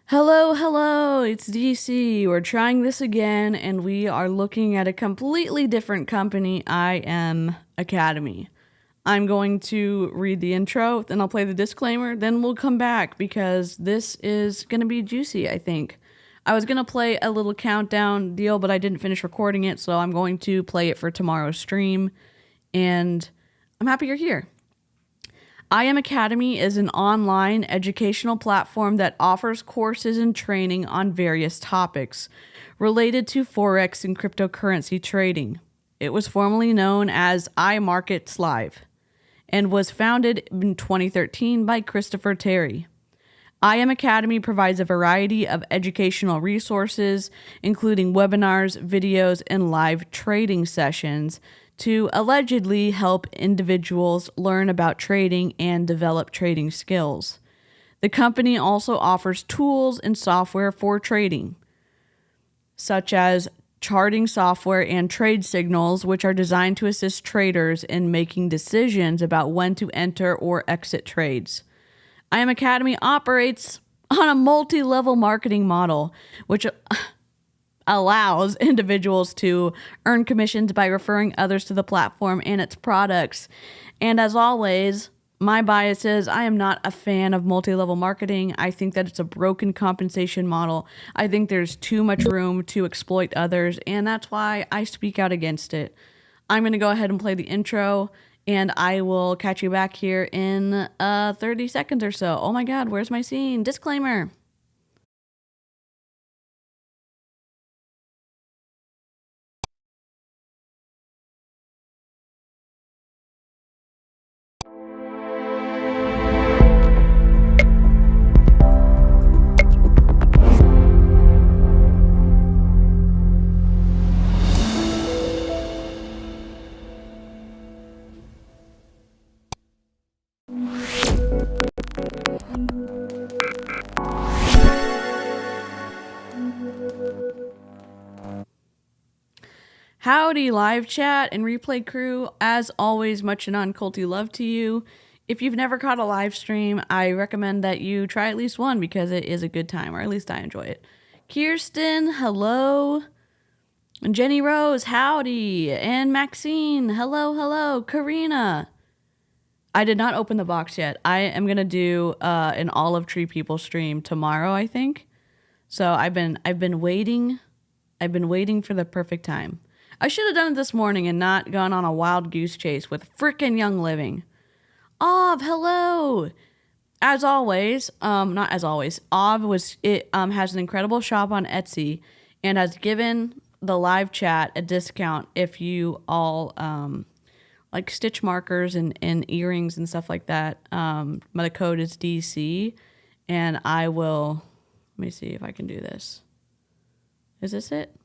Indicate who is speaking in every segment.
Speaker 1: Hello, hello, it's DeeCee. We're trying this again, and we are looking at a completely different company, 𝐼𝐸. I'm going to read the intro, then I'll play the disclaimer, then we'll come back because this is going to be juicy, I think. I was going to play a little countdown deal, but I didn't finish recording it, so I'm going to play it for tomorrow's stream, and I'm happy you're here. 𝐼𝐸 is an online educational platform that offers courses and training on various topics related to Forex and cryptocurrency trading. It was formerly known as iMarkets Live and was founded in 2013 by Christopher Terry. 𝐼𝐸 provides a variety of educational resources, including webinars, videos, and live trading sessions to allegedly help individuals learn about trading and develop trading skills. The company also offers tools and software for trading, such as charting software and trade signals, which are designed to assist traders in making decisions about when to enter or exit trades. 𝐼𝐸 operates on a multi-level marketing model, which allows individuals to earn commissions by referring others to the platform and its products. And as always, my bias is I am not a fan of multi-level marketing. I think that it's a broken compensation model. I think there's too much room to exploit others, and that's why I speak out against it. I'm going to go ahead and play the intro, and I will catch you back here in 30 seconds or so. Oh my God, where's my scene? Disclaimer. Howdy, live chat and replay crew. As always, much and unculty love to you. If you've never caught a live stream, I recommend that you try at least one because it is a good time, or at least I enjoy it. Kirsten, hello. And Jenny Rose, howdy. And Maxine, hello, hello. Karina. I did not open the box yet. I am going to do an Olive Tree People stream tomorrow, I think. So I've been waiting. I've been waiting for the perfect time. I should have done it this morning and not gone on a wild goose chase with frickin' Young Living. hello. As always, not as always, has an incredible shop on Etsy and has given the live chat a discount if you all like stitch markers and earrings and stuff like that. The code is DeeCee, and I will, let me see if I can do this. Is this it?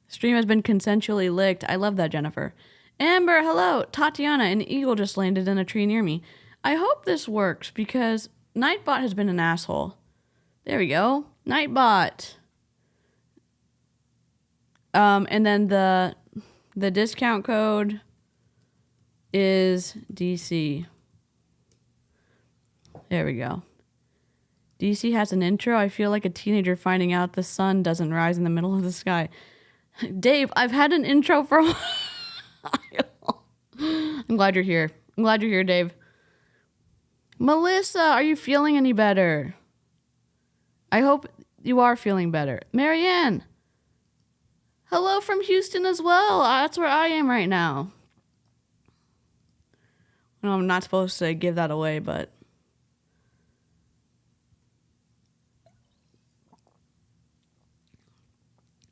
Speaker 1: Stream has been consensually licked. I love that, Jennifer. Amber, hello. Tatiana, an eagle just landed in a tree near me. I hope this works because Nightbot has been an asshole. There we go. Nightbot. And then the discount code is DeeCee. There we go. DeeCee has an intro. I feel like a teenager finding out the sun doesn't rise in the middle of the sky. Dave, I've had an intro for a while. I'm glad you're here. I'm glad you're here, Dave. Melissa, are you feeling any better? I hope you are feeling better. Marianne, hello from Houston as well. That's where I am right now. No, I'm not supposed to give that away, but...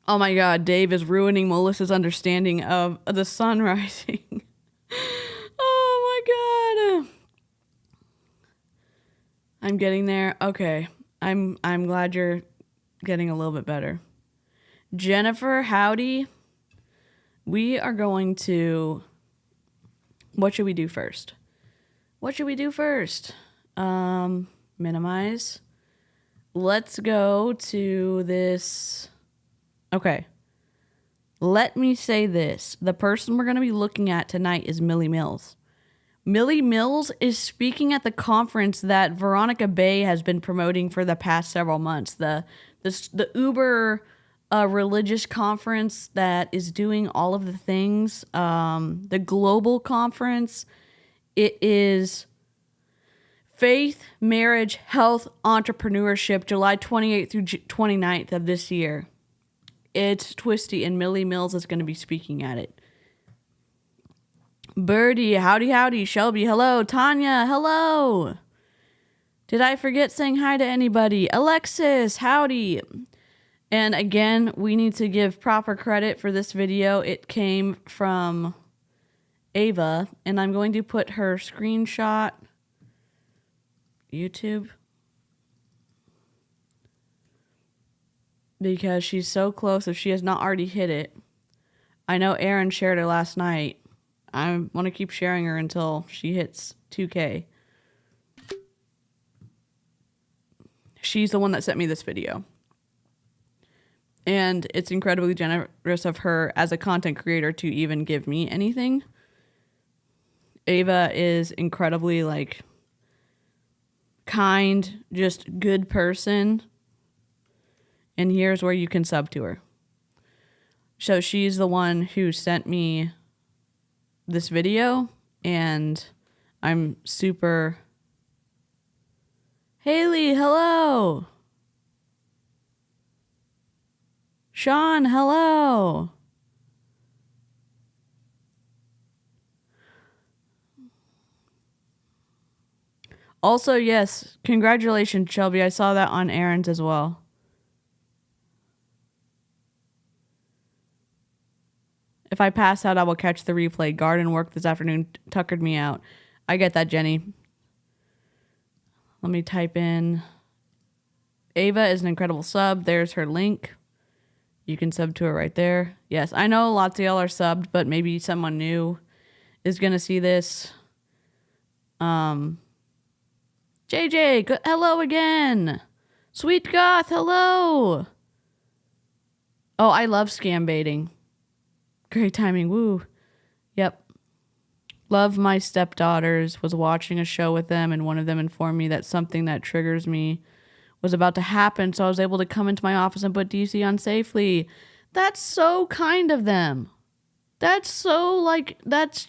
Speaker 1: Oh my God, Dave is ruining Melissa's understanding of the sun rising. Oh my God. I'm getting there. Okay. I'm glad you're getting a little bit better. Jennifer, howdy. We are going to... What should we do first? Minimize. Let's go to this... Okay, let me say this. The person we're going to be looking at tonight is Milly Millz. Milly Millz is speaking at the conference that Veronica Bay has been promoting for the past several months. The Uber religious conference that is doing all of the things. The global conference. It is Faith, Marriage, Health, Entrepreneurship, July 28th through 29th of this year. It's twisty, and Milly Millz is going to be speaking at it. Birdie, howdy, Shelby, hello. Tanya, hello. Did I forget saying hi to anybody? Alexis, howdy. And again, we need to give proper credit for this video. It came from Ava, and I'm going to put her screenshot. YouTube. Because she's so close if she has not already hit it. I know Aaron shared her last night. I want to keep sharing her until she hits 2K. She's the one that sent me this video. And it's incredibly generous of her as a content creator to even give me anything. Ava is incredibly, like, kind, just good person. And here's where you can sub to her. So she's the one who sent me this video, and I'm super... Haley, hello! Sean, hello! Also, yes, congratulations, Shelby. I saw that on Aaron's as well. If I pass out, I will catch the replay. Garden work this afternoon tuckered me out. I get that, Jenny. Let me type in. Ava is an incredible sub. There's her link. You can sub to her right there. Yes, I know lots of y'all are subbed, but maybe someone new is going to see this. JJ, hello again. Sweet Goth, hello. Oh, I love scam baiting. Great timing, woo. Yep. Love my stepdaughters. Was watching a show with them, and one of them informed me that something that triggers me was about to happen, so I was able to come into my office and put DeeCee on safely. That's so kind of them. That's so, like, that's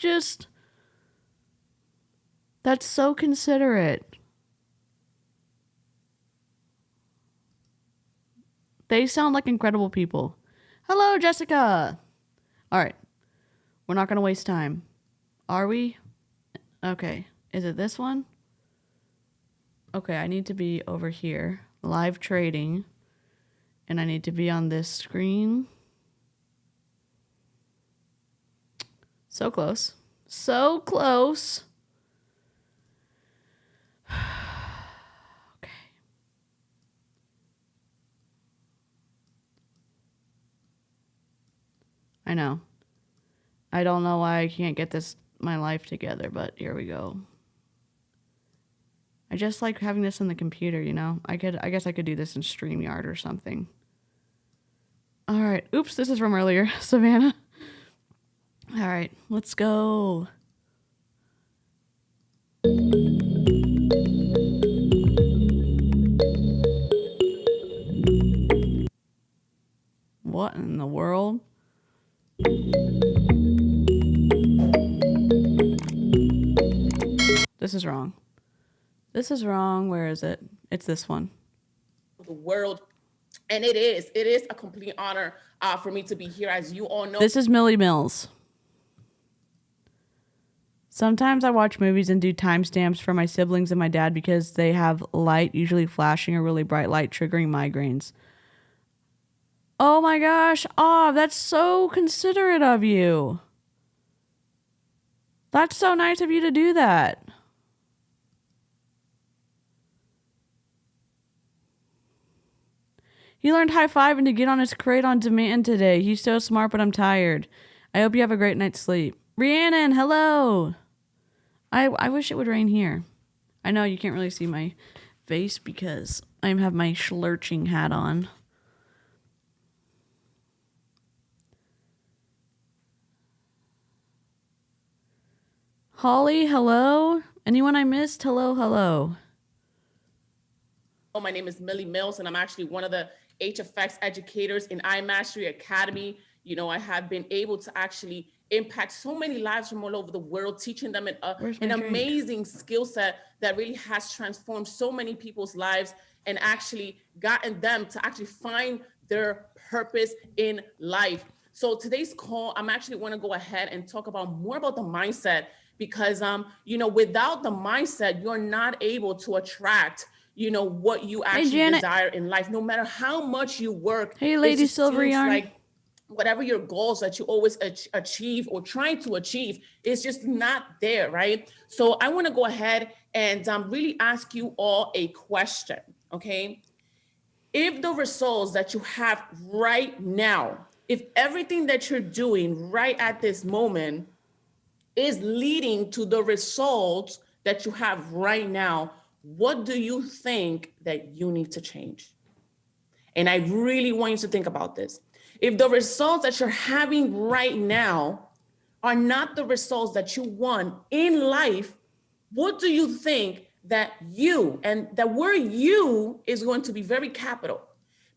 Speaker 1: so considerate. They sound like incredible people. Hello, Jessica. All right. We're not going to waste time. Are we? Okay. Is it this one? Okay, I need to be over here. Live trading. And I need to be on this screen. So close. So close. Okay. I know. I don't know why I can't get my life together, but here we go. I just like having this on the computer, you know? I guess I could do this in StreamYard or something. All right. Oops, this is from earlier, Savannah. All right, let's go. What in the world? This is wrong. This is wrong. Where is it? It's this one.
Speaker 2: The world. And it is a complete honor for me to be here. As you all know,
Speaker 1: this is Millie Mills. Sometimes I watch movies and do timestamps for my siblings and my dad because they have light, usually flashing or really bright light, triggering migraines. Oh my gosh. Oh, that's so considerate of you. That's so nice of you to do that. He learned high-fiving to get on his crate on demand today. He's so smart, but I'm tired. I hope you have a great night's sleep. Rhiannon, hello. I wish it would rain here. I know you can't really see my face because I have my schlurching hat on. Holly, hello. Anyone I missed? Hello, hello.
Speaker 2: My name is Milly Millz, and I'm actually one of the 𝐔𝐒𝐃 educators in iMastery Academy. You know, I have been able to actually impact so many lives from all over the world, teaching them an amazing skill set that really has transformed so many people's lives and actually gotten them to actually find their purpose in life. So today's call, I'm actually want to go ahead and talk about more about the mindset because, you know, without the mindset, you're not able to attract what you actually desire in life, no matter how much you work.
Speaker 1: Hey, Lady Silver Yarn.
Speaker 2: Like whatever your goals that you always achieve or trying to achieve is just not there, right? So I want to go ahead and really ask you all a question, okay? If the results that you have right now, if everything that you're doing right at this moment is leading to the results that you have right now, what do you think that you need to change? And I really want you to think about this. If the results that you're having right now are not the results that you want in life, what do you think that you, and that word you is going to be very capital,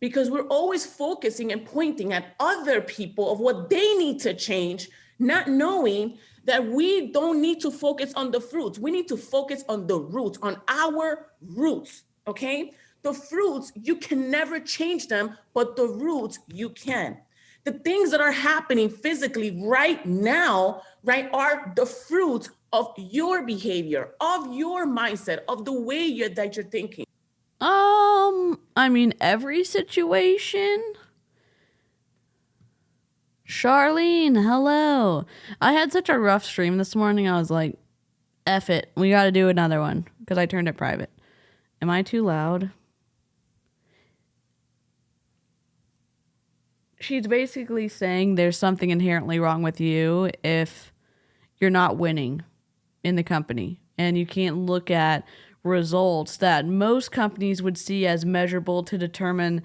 Speaker 2: because we're always focusing and pointing at other people of what they need to change, not knowing that we don't need to focus on the fruits. We need to focus on the roots, on our roots, okay? The fruits, you can never change them, but the roots, you can. The things that are happening physically right now, right, are the fruits of your behavior, of your mindset, of the way that you're thinking.
Speaker 1: I mean, every situation. Charlene, hello. I had such a rough stream this morning. I was like, F it. We got to do another one because I turned it private. Am I too loud? She's basically saying there's something inherently wrong with you if you're not winning in the company and you can't look at results that most companies would see as measurable to determine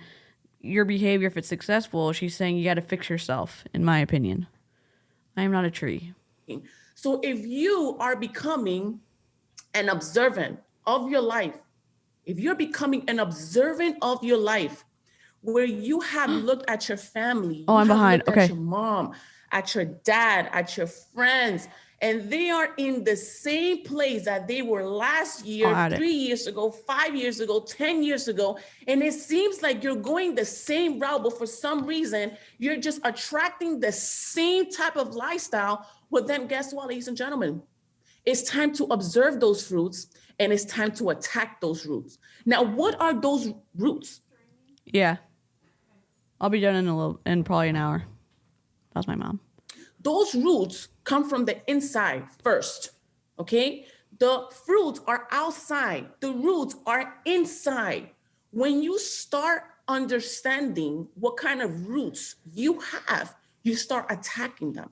Speaker 1: your behavior if it's successful. She's saying you got to fix yourself, in my opinion. I am not a tree.
Speaker 2: So if you are becoming an observant of your life, if you're becoming an observant of your life, where you have looked at your family,
Speaker 1: I'm behind. Okay.
Speaker 2: At your mom, at your dad, at your friends, and they are in the same place that they were last year, 3 years ago, 5 years ago, 10 years ago. And it seems like you're going the same route, but for some reason, you're just attracting the same type of lifestyle. Well, then guess what, ladies and gentlemen? It's time to observe those fruits and it's time to attack those roots. Now, what are those roots?
Speaker 1: Yeah. I'll be done in probably an hour. That's my mom.
Speaker 2: Those roots come from the inside first, okay? The fruits are outside. The roots are inside. When you start understanding what kind of roots you have, you start attacking them.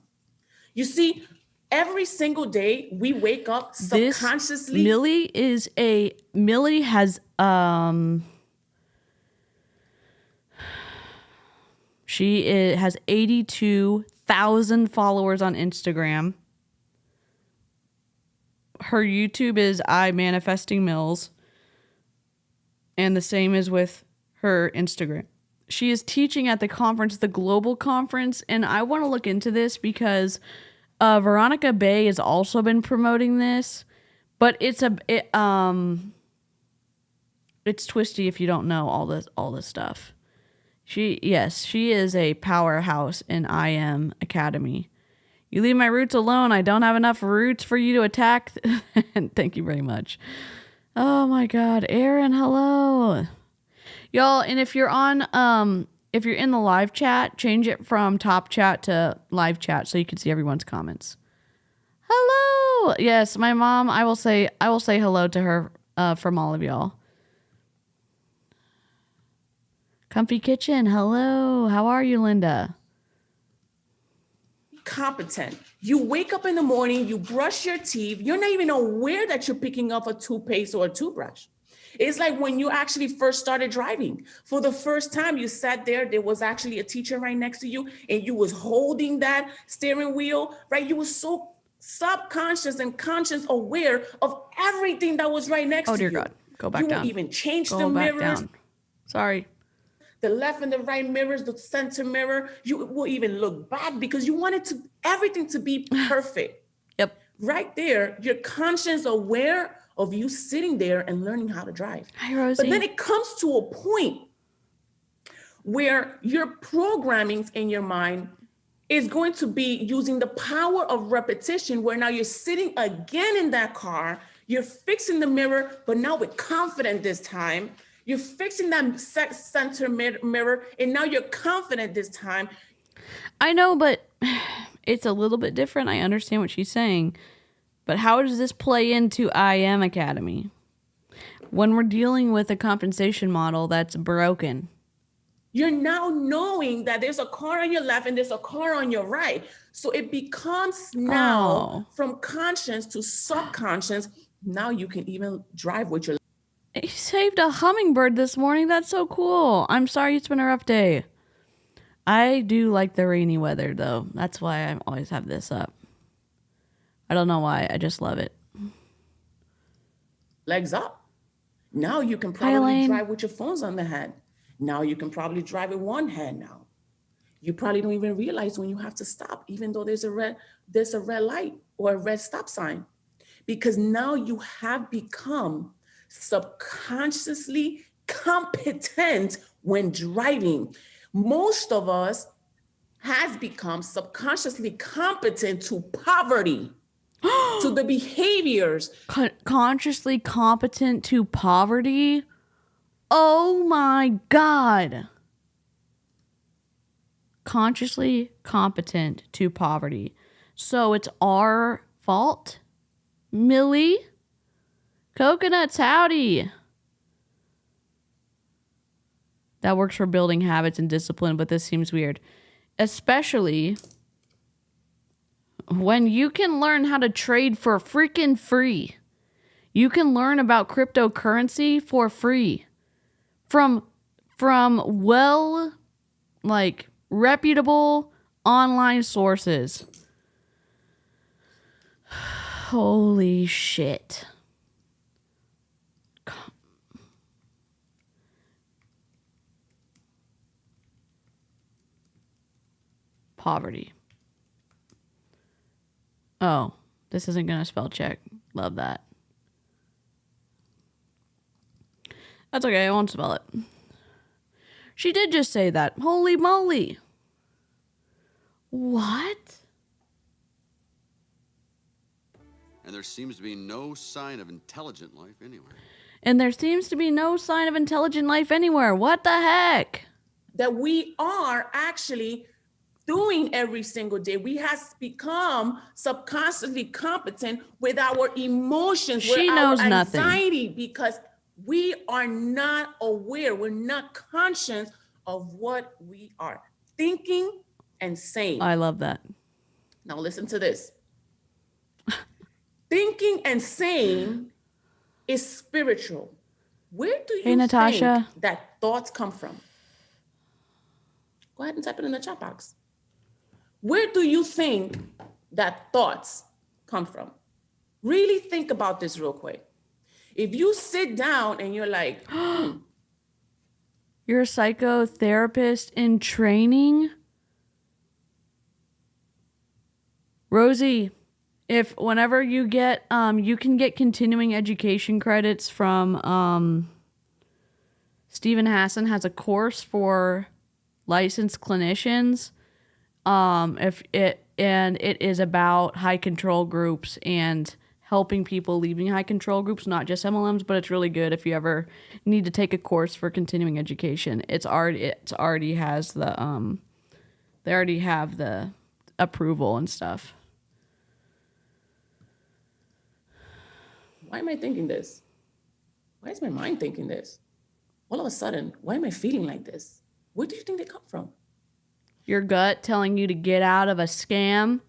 Speaker 2: You see, every single day we wake up subconsciously.
Speaker 1: Millie has has 82,000 followers on Instagram. Her YouTube is Manifesting Mills. And the same is with her Instagram. She is teaching at the conference, the global conference. And I want to look into this because Veronica Bay has also been promoting this. But it's twisty if you don't know all this stuff. She is a powerhouse in IM Academy. You leave my roots alone. I don't have enough roots for you to attack. Thank you very much. Oh my God. Aaron, hello. Y'all, and if you're if you're in the live chat, change it from top chat to live chat so you can see everyone's comments. Hello. Yes, my mom, I will say hello to her from all of y'all. Comfy Kitchen, hello. How are you, Linda?
Speaker 2: Competent. You wake up in the morning, you brush your teeth, you're not even aware that you're picking up a toothpaste or a toothbrush. It's like when you actually first started driving. For the first time you sat there was actually a teacher right next to you and you was holding that steering wheel, right? You were so subconscious and conscious aware of everything that was right next to you.
Speaker 1: Oh, dear God. Go back
Speaker 2: down. You won't even change the mirrors.
Speaker 1: Down. Sorry.
Speaker 2: The left and the right mirrors, the center mirror, you will even look back because you want everything to be perfect.
Speaker 1: Yep.
Speaker 2: Right there, you're conscious aware of you sitting there and learning how to drive.
Speaker 1: Hi, Rosie.
Speaker 2: But then it comes to a point where your programming in your mind is going to be using the power of repetition, where now you're sitting again in that car, you're fixing the mirror, but now with confidence this time. You're fixing that center mirror, and now you're confident this time.
Speaker 1: I know, but it's a little bit different. I understand what she's saying. But how does this play into I Am Academy? When we're dealing with a compensation model that's broken.
Speaker 2: You're now knowing that there's a car on your left and there's a car on your right. So it becomes now from conscious to subconscious. Now you can even drive with your left.
Speaker 1: He saved a hummingbird this morning. That's so cool. I'm sorry it's been a rough day. I do like the rainy weather, though. That's why I always have this up. I don't know why. I just love it.
Speaker 2: Legs up. Now you can probably drive with your phones on the hand. Now you can probably drive with one hand now. You probably don't even realize when you have to stop, even though there's a red light or a red stop sign. Because now you have become subconsciously competent when driving. Most of us has become subconsciously competent to poverty, to the behaviors.
Speaker 1: Consciously competent to poverty? Oh my God. Consciously competent to poverty. So it's our fault? Millie? Coconuts, howdy. That works for building habits and discipline, but this seems weird. Especially when you can learn how to trade for freaking free. You can learn about cryptocurrency for free. From reputable online sources. Holy shit. Poverty. Oh, this isn't going to spell check. Love that. That's okay. I won't spell it. She did just say that. Holy moly. What?
Speaker 3: And there seems to be no sign of intelligent life anywhere.
Speaker 1: What the heck?
Speaker 2: That we are actually doing every single day. We have become subconsciously competent with our emotions, with our anxiety, because we are not aware, we're not conscious of what we are thinking and saying.
Speaker 1: I love that.
Speaker 2: Now listen to this. Thinking and saying is spiritual. Where do you think that thoughts come from? Go ahead and type it in the chat box. Where do you think that thoughts come from? Really think about this real quick. If you sit down and you're like,
Speaker 1: You're a psychotherapist in training? Rosie, whenever you get, you can get continuing education credits from, Stephen Hassan has a course for licensed clinicians. It is about high control groups and helping people leaving high control groups, not just MLMs, but it's really good if you ever need to take a course for continuing education. It already has the they already have the approval and stuff.
Speaker 2: Why am I thinking this? Why is my mind thinking this? All of a sudden, why am I feeling like this? Where do you think they come from?
Speaker 1: Your gut telling you to get out of a scam?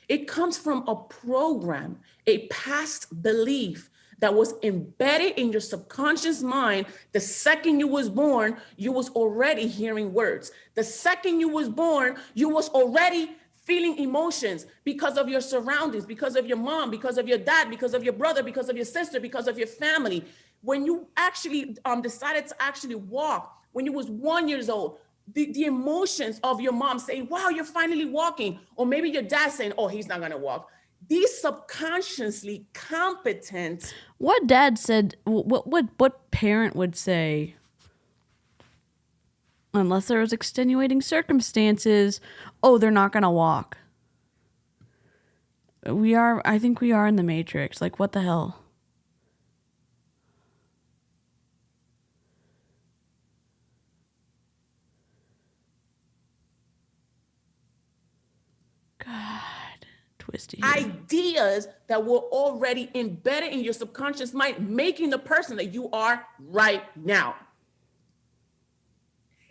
Speaker 2: It comes from a program, a past belief that was embedded in your subconscious mind. The second you was born, you was already hearing words. The second you was born, you was already feeling emotions because of your surroundings, because of your mom, because of your dad, because of your brother, because of your sister, because of your family. When you actually decided to actually walk, when you was 1 year old, the emotions of your mom saying, wow, you're finally walking. Or maybe your dad saying, oh, he's not gonna walk. These subconsciously competent.
Speaker 1: What dad said, what parent would say, unless there was extenuating circumstances, oh, they're not gonna walk. I think we are in the Matrix. Like, what the hell? God, twisty.
Speaker 2: Ideas that were already embedded in your subconscious mind, making the person that you are right now.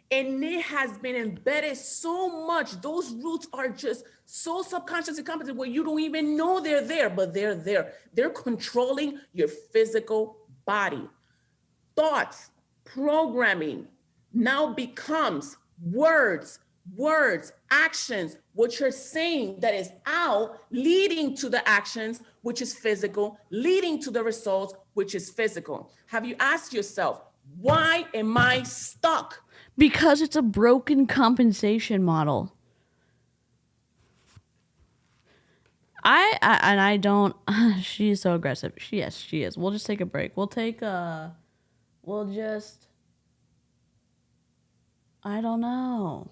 Speaker 2: And it has been embedded so much. Those roots are just so subconscious and competent where you don't even know they're there, but they're there. They're controlling your physical body. Thoughts, programming now becomes words, actions, what you're saying that is out, leading to the actions, which is physical, leading to the results, which is physical. Have you asked yourself, why am I stuck?
Speaker 1: Because it's a broken compensation model. I don't, she's so aggressive. Yes, she is. We'll just take a break. I don't know.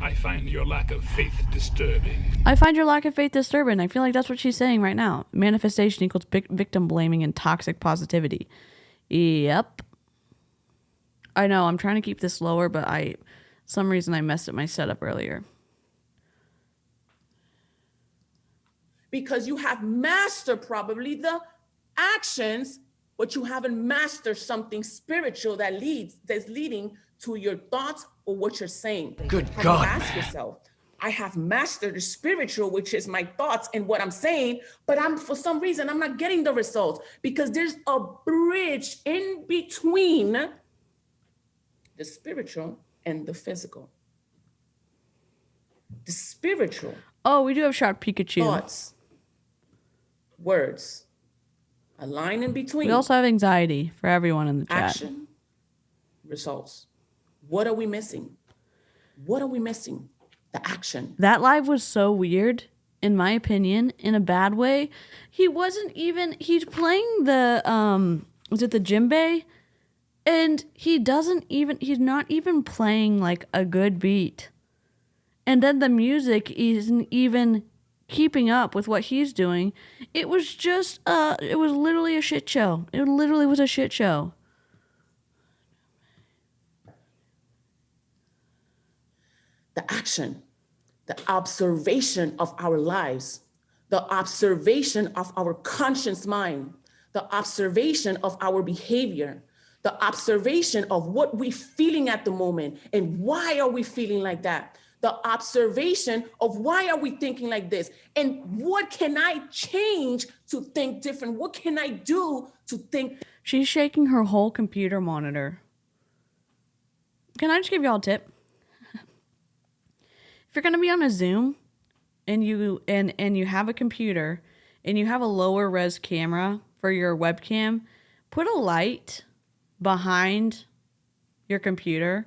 Speaker 4: I find your lack of faith disturbing.
Speaker 1: I find your lack of faith disturbing. I feel like that's what she's saying right now. Manifestation equals victim blaming and toxic positivity. Yep. I know, I'm trying to keep this lower, but some reason I messed up my setup earlier.
Speaker 2: Because you have mastered probably the actions, but you haven't mastered something spiritual that's leading to your thoughts or what you're saying.
Speaker 4: Good God.
Speaker 2: Ask yourself, I have mastered the spiritual, which is my thoughts and what I'm saying, but for some reason, I'm not getting the results because there's a bridge in between the spiritual and the physical. The spiritual.
Speaker 1: Oh, we do have Sharp Pikachu.
Speaker 2: Thoughts, words, a line in between.
Speaker 1: We also have anxiety for everyone in the chat.
Speaker 2: Action, results. What are we missing? What are we missing? The action.
Speaker 1: That live was so weird, in my opinion, in a bad way. He's playing the, was it the djembe? And he's not even playing like a good beat. And then the music isn't even keeping up with what he's doing. It was just, it was literally a shit show. It literally was a shit show.
Speaker 2: The action, the observation of our lives, the observation of our conscious mind, the observation of our behavior, the observation of what we're feeling at the moment and why are we feeling like that? The observation of why are we thinking like this? And what can I change to think different? What can I do to think?
Speaker 1: She's shaking her whole computer monitor. Can I just give y'all a tip? If you're going to be on a Zoom and you have a computer and you have a lower res camera for your webcam, put a light behind your computer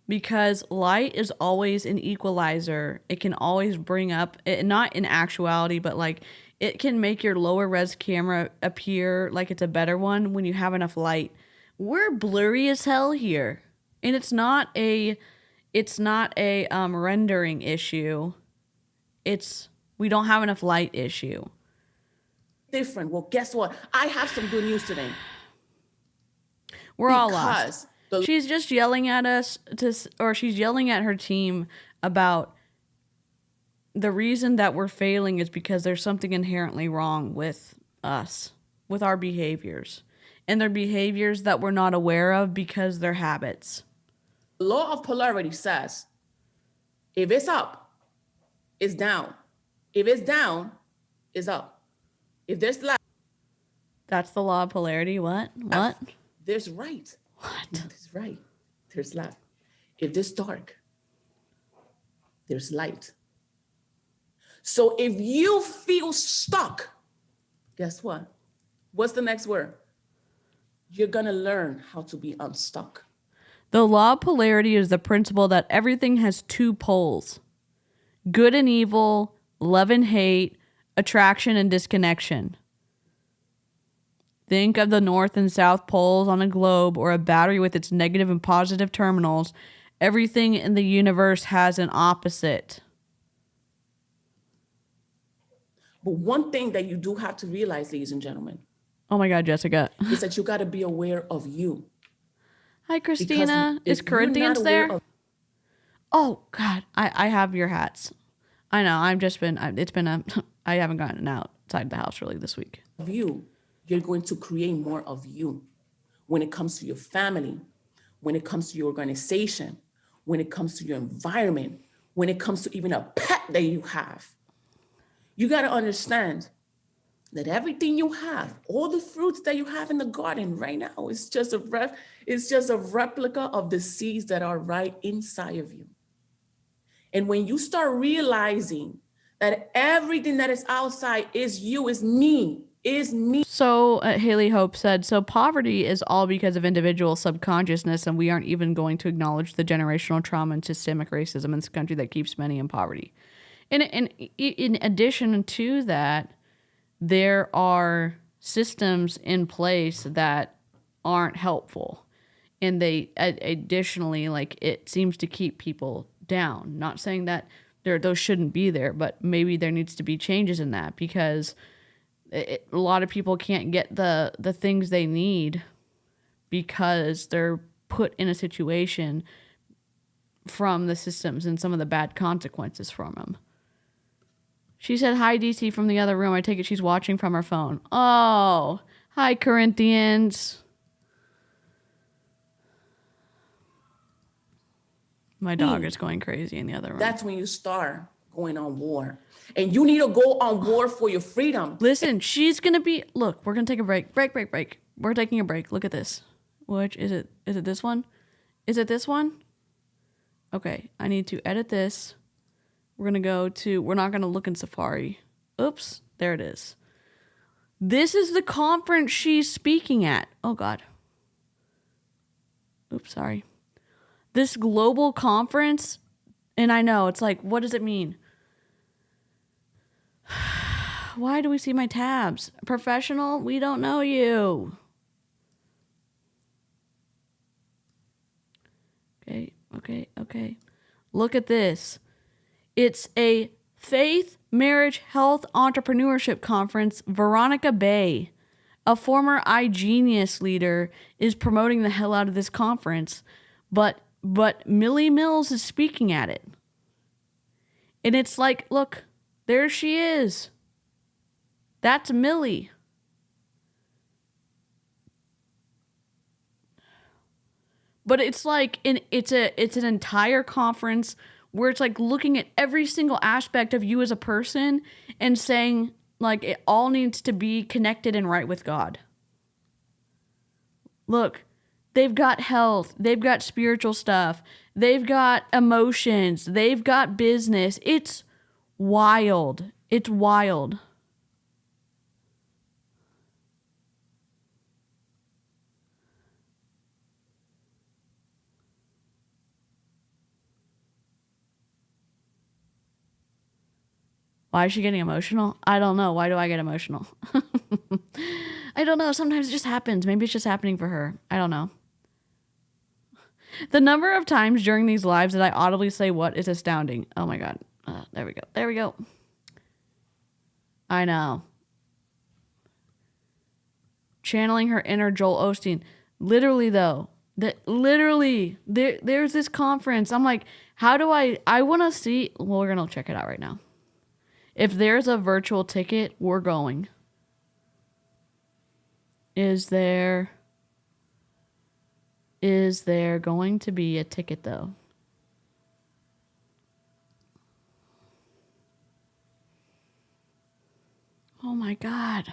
Speaker 1: because light is always an equalizer. It can always bring up, not in actuality, but like it can make your lower res camera appear like it's a better one when you have enough light. We're blurry as hell here. And it's not a rendering issue. We don't have enough light issue.
Speaker 2: Different. Well, guess what? I have some good news today.
Speaker 1: We're all lost. She's just yelling at us or she's yelling at her team about the reason that we're failing is because there's something inherently wrong with us, with our behaviors. And they're behaviors that we're not aware of because they're habits.
Speaker 2: The law of polarity says, if it's up, it's down. If it's down, it's up. If there's left.
Speaker 1: That's the law of polarity. What?
Speaker 2: There's right.
Speaker 1: What?
Speaker 2: There's right. There's left. If there's dark, there's light. So if you feel stuck, guess what? What's the next word? You're going to learn how to be unstuck.
Speaker 1: The law of polarity is the principle that everything has two poles: good and evil, love and hate, attraction and disconnection. Think of the north and south poles on a globe or a battery with its negative and positive terminals. Everything in the universe has an opposite.
Speaker 2: But one thing that you do have to realize, ladies and gentlemen,
Speaker 1: Oh my God, Jessica.
Speaker 2: is that you got to be aware of you.
Speaker 1: Hi, Christina. Is Corinthians there? Oh God, I have your hats. I know. I haven't gotten outside the house really this week.
Speaker 2: Of you, you're going to create more of you when it comes to your family, when it comes to your organization, when it comes to your environment, when it comes to even a pet that you have. You got to understand that everything you have, all the fruits that you have in the garden right now, is just a replica of the seeds that are right inside of you. And when you start realizing that everything that is outside is you, is me.
Speaker 1: So Haley Hope said, so poverty is all because of individual subconsciousness, and we aren't even going to acknowledge the generational trauma and systemic racism in this country that keeps many in poverty. And in addition to that, there are systems in place that aren't helpful. And they additionally, like, it seems to keep people down. Not saying that those shouldn't be there, but maybe there needs to be changes in that, because a lot of people can't get the things they need because they're put in a situation from the systems and some of the bad consequences from them. She said, hi, DeeCee, from the other room. I take it she's watching from her phone. Oh, hi, Corinthians. My dog is going crazy in the other room.
Speaker 2: That's when you start going on war. And you need to go on war for your freedom.
Speaker 1: Listen, she's going to be... Look, we're going to take a break. Break. We're taking a break. Look at this. Which is it? Is it this one? Is it this one? Okay, I need to edit this. We're going to go to... We're not going to look in Safari. Oops, there it is. This is the conference she's speaking at. Oh, God. Oops, sorry. This global conference, and I know, it's like, what does it mean? Why do we see my tabs? Professional, we don't know you. Okay. Look at this. It's a faith, marriage, health, entrepreneurship conference. Veronica Bay, a former iGenius leader, is promoting the hell out of this conference, but Milly Millz is speaking at it. And it's like, look, there she is. That's Millie. But it's like it's an entire conference where it's like looking at every single aspect of you as a person and saying, like, it all needs to be connected and right with God. Look, they've got health, they've got spiritual stuff, they've got emotions, they've got business. It's wild. It's wild. Why is she getting emotional? I don't know. Why do I get emotional? I don't know. Sometimes it just happens. Maybe it's just happening for her. I don't know. The number of times during these lives that I audibly say what is astounding. Oh my God. There we go. I know. Channeling her inner Joel Osteen. Literally though. There's this conference. I'm like, how do I want to see. Well, we're going to check it out right now. If there's a virtual ticket, we're going. Is there going to be a ticket though? Oh my God.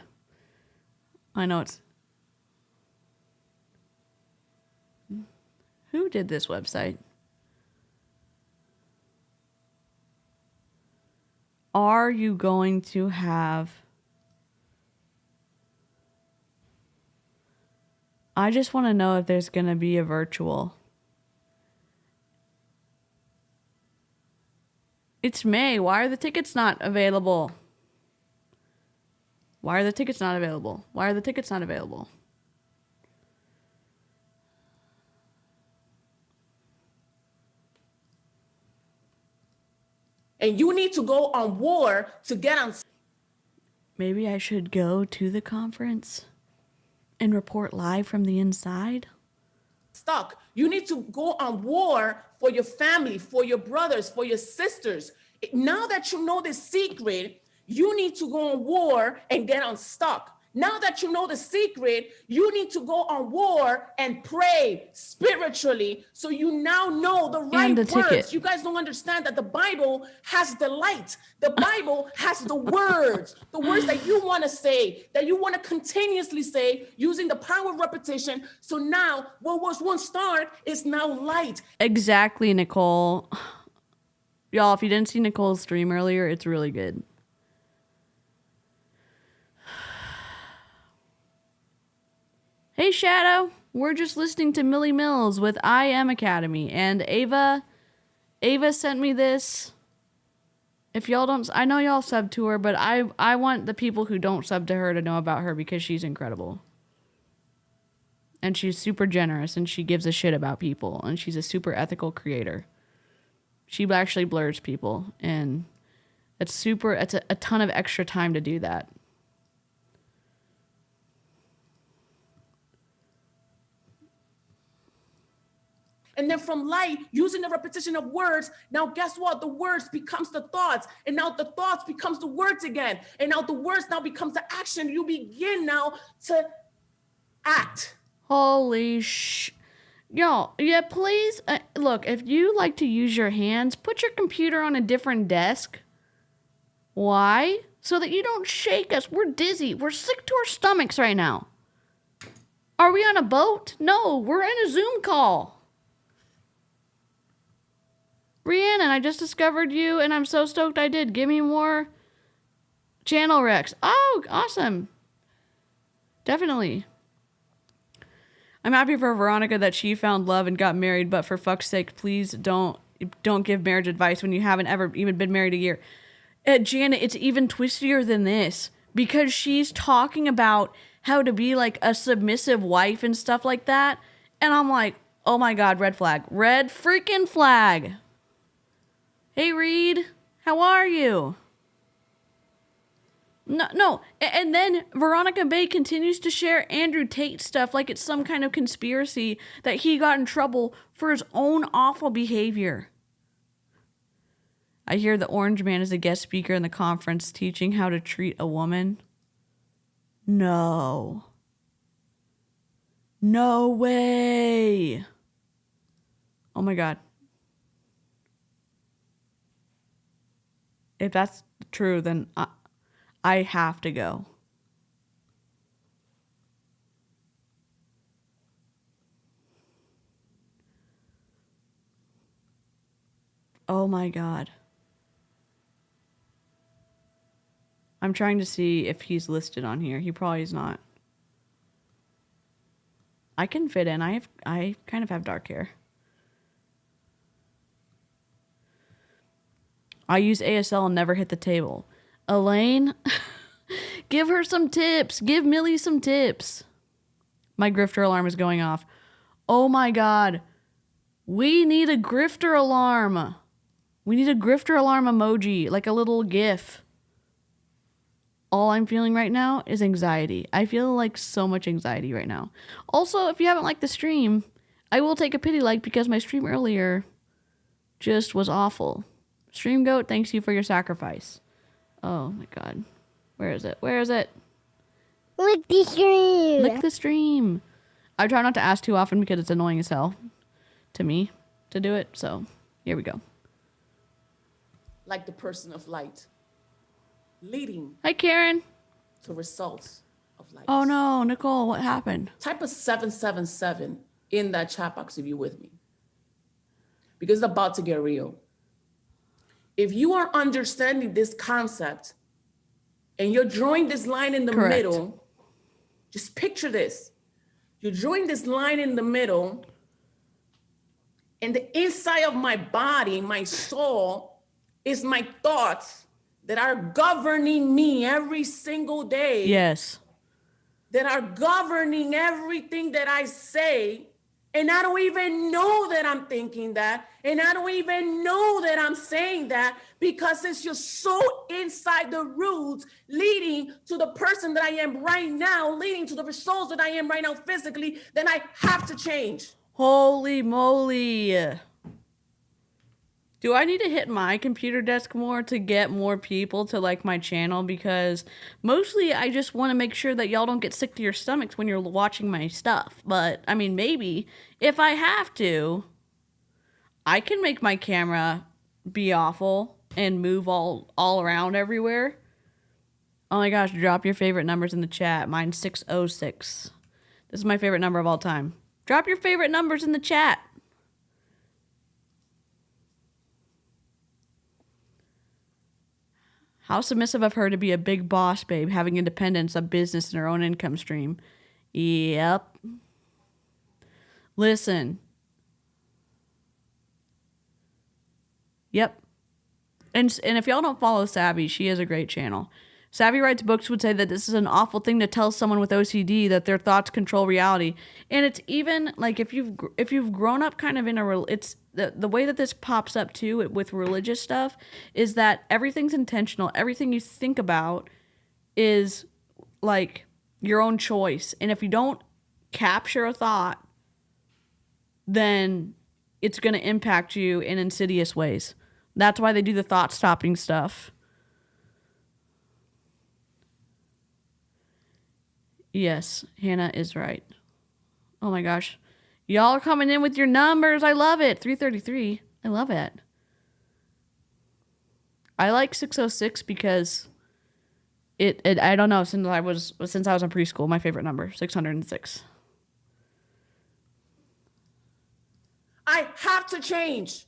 Speaker 1: I know it's... Who did this website? Are you going to have... I just want to know if there's going to be a virtual. It's May. Why are the tickets not available? Why are the tickets not available? Why are the tickets not available?
Speaker 2: And you need to go on war to get on.
Speaker 1: Maybe I should go to the conference and report live from the inside.
Speaker 2: Stuck. You need to go on war for your family, for your brothers, for your sisters. Now that you know the secret, you need to go on war and get unstuck. Now that you know the secret, you need to go on war and pray spiritually. So you now know the right words.
Speaker 1: Ticket.
Speaker 2: You guys don't understand that the Bible has the light. The Bible has the words that you want to say, that you want to continuously say using the power of repetition. So now what was once dark is now light.
Speaker 1: Exactly, Nicole. Y'all, if you didn't see Nicole's stream earlier, it's really good. Hey Shadow, we're just listening to Milly Millz with I Am Academy, and Ava sent me this. If y'all don't, I know y'all sub to her, but I want the people who don't sub to her to know about her because she's incredible. And she's super generous and she gives a shit about people and she's a super ethical creator. She actually blurs people and it's a ton of extra time to do that.
Speaker 2: And then from light, using the repetition of words, now guess what? The words becomes the thoughts. And now the thoughts becomes the words again. And now the words now becomes the action. You begin now to act.
Speaker 1: Holy Y'all, yeah, please, look, if you like to use your hands, put your computer on a different desk. Why? So that you don't shake us. We're dizzy. We're sick to our stomachs right now. Are we on a boat? No, we're in a Zoom call. Rhiannon, I just discovered you, and I'm so stoked I did. Give me more channel recs. Oh, awesome. Definitely. I'm happy for Veronica that she found love and got married, but for fuck's sake, please don't give marriage advice when you haven't ever even been married a year. Janet, it's even twistier than this because she's talking about how to be like a submissive wife and stuff like that. And I'm like, oh my God, red flag. Red freaking flag. Hey, Reed, how are you? No. And then Veronica Bay continues to share Andrew Tate stuff like it's some kind of conspiracy that he got in trouble for his own awful behavior. I hear the Orange Man is a guest speaker in the conference teaching how to treat a woman. No. No way. Oh my God. If that's true, then I have to go. Oh my God. I'm trying to see if he's listed on here. He probably is not. I can fit in. I kind of have dark hair. I use ASL and never hit the table. Elaine, give her some tips. Give Millie some tips. My grifter alarm is going off. Oh my God. We need a grifter alarm. We need a grifter alarm emoji, like a little GIF. All I'm feeling right now is anxiety. I feel like so much anxiety right now. Also, if you haven't liked the stream, I will take a pity like because my stream earlier just was awful. Stream Goat, thanks you for your sacrifice. Oh my God. Where is it? Where is it?
Speaker 5: Lick the stream.
Speaker 1: Lick the stream. I try not to ask too often because it's annoying as hell to me to do it. So here we go.
Speaker 2: Like the person of light. Leading.
Speaker 1: Hi, Karen.
Speaker 2: To results of light.
Speaker 1: Oh no, Nicole, what happened?
Speaker 2: Type a 777 in that chat box if you're with me. Because it's about to get real. if you are understanding this concept and you're drawing this line in the
Speaker 1: Correct.
Speaker 2: middle, just picture this. You're drawing this line in the middle, and the inside of my body, my soul, is my thoughts that are governing me every single day.
Speaker 1: Yes.
Speaker 2: That are governing everything that I say. And I don't even know that I'm thinking that. And I don't even know that I'm saying that, because it's just so inside the roots, leading to the person that I am right now, leading to the results that I am right now physically, then I have to change.
Speaker 1: Holy moly. Do I need to hit my computer desk more to get more people to like my channel? Because mostly I just want to make sure that y'all don't get sick to your stomachs when you're watching my stuff. But I mean, maybe if I have to, I can make my camera be awful and move all around everywhere. Oh my gosh, drop your favorite numbers in the chat. Mine's 606. This is my favorite number of all time. Drop your favorite numbers in the chat. How submissive of her to be a big boss babe, having independence, a business, and her own income stream. Yep. Listen. Yep. And if y'all don't follow Savvy, she has a great channel. Savvy Writes Books would say that this is an awful thing to tell someone with OCD, that their thoughts control reality. And it's even like if you've grown up kind of in it's the way that this pops up too with religious stuff is that everything's intentional. Everything you think about is like your own choice. And if you don't capture a thought, then it's going to impact you in insidious ways. That's why they do the thought stopping stuff. Yes, Hannah is right. Oh my gosh. Y'all are coming in with your numbers. I love it. 333. I love it. I like 606 because it I don't know, since I was in preschool, my favorite number, 606.
Speaker 2: I have to change.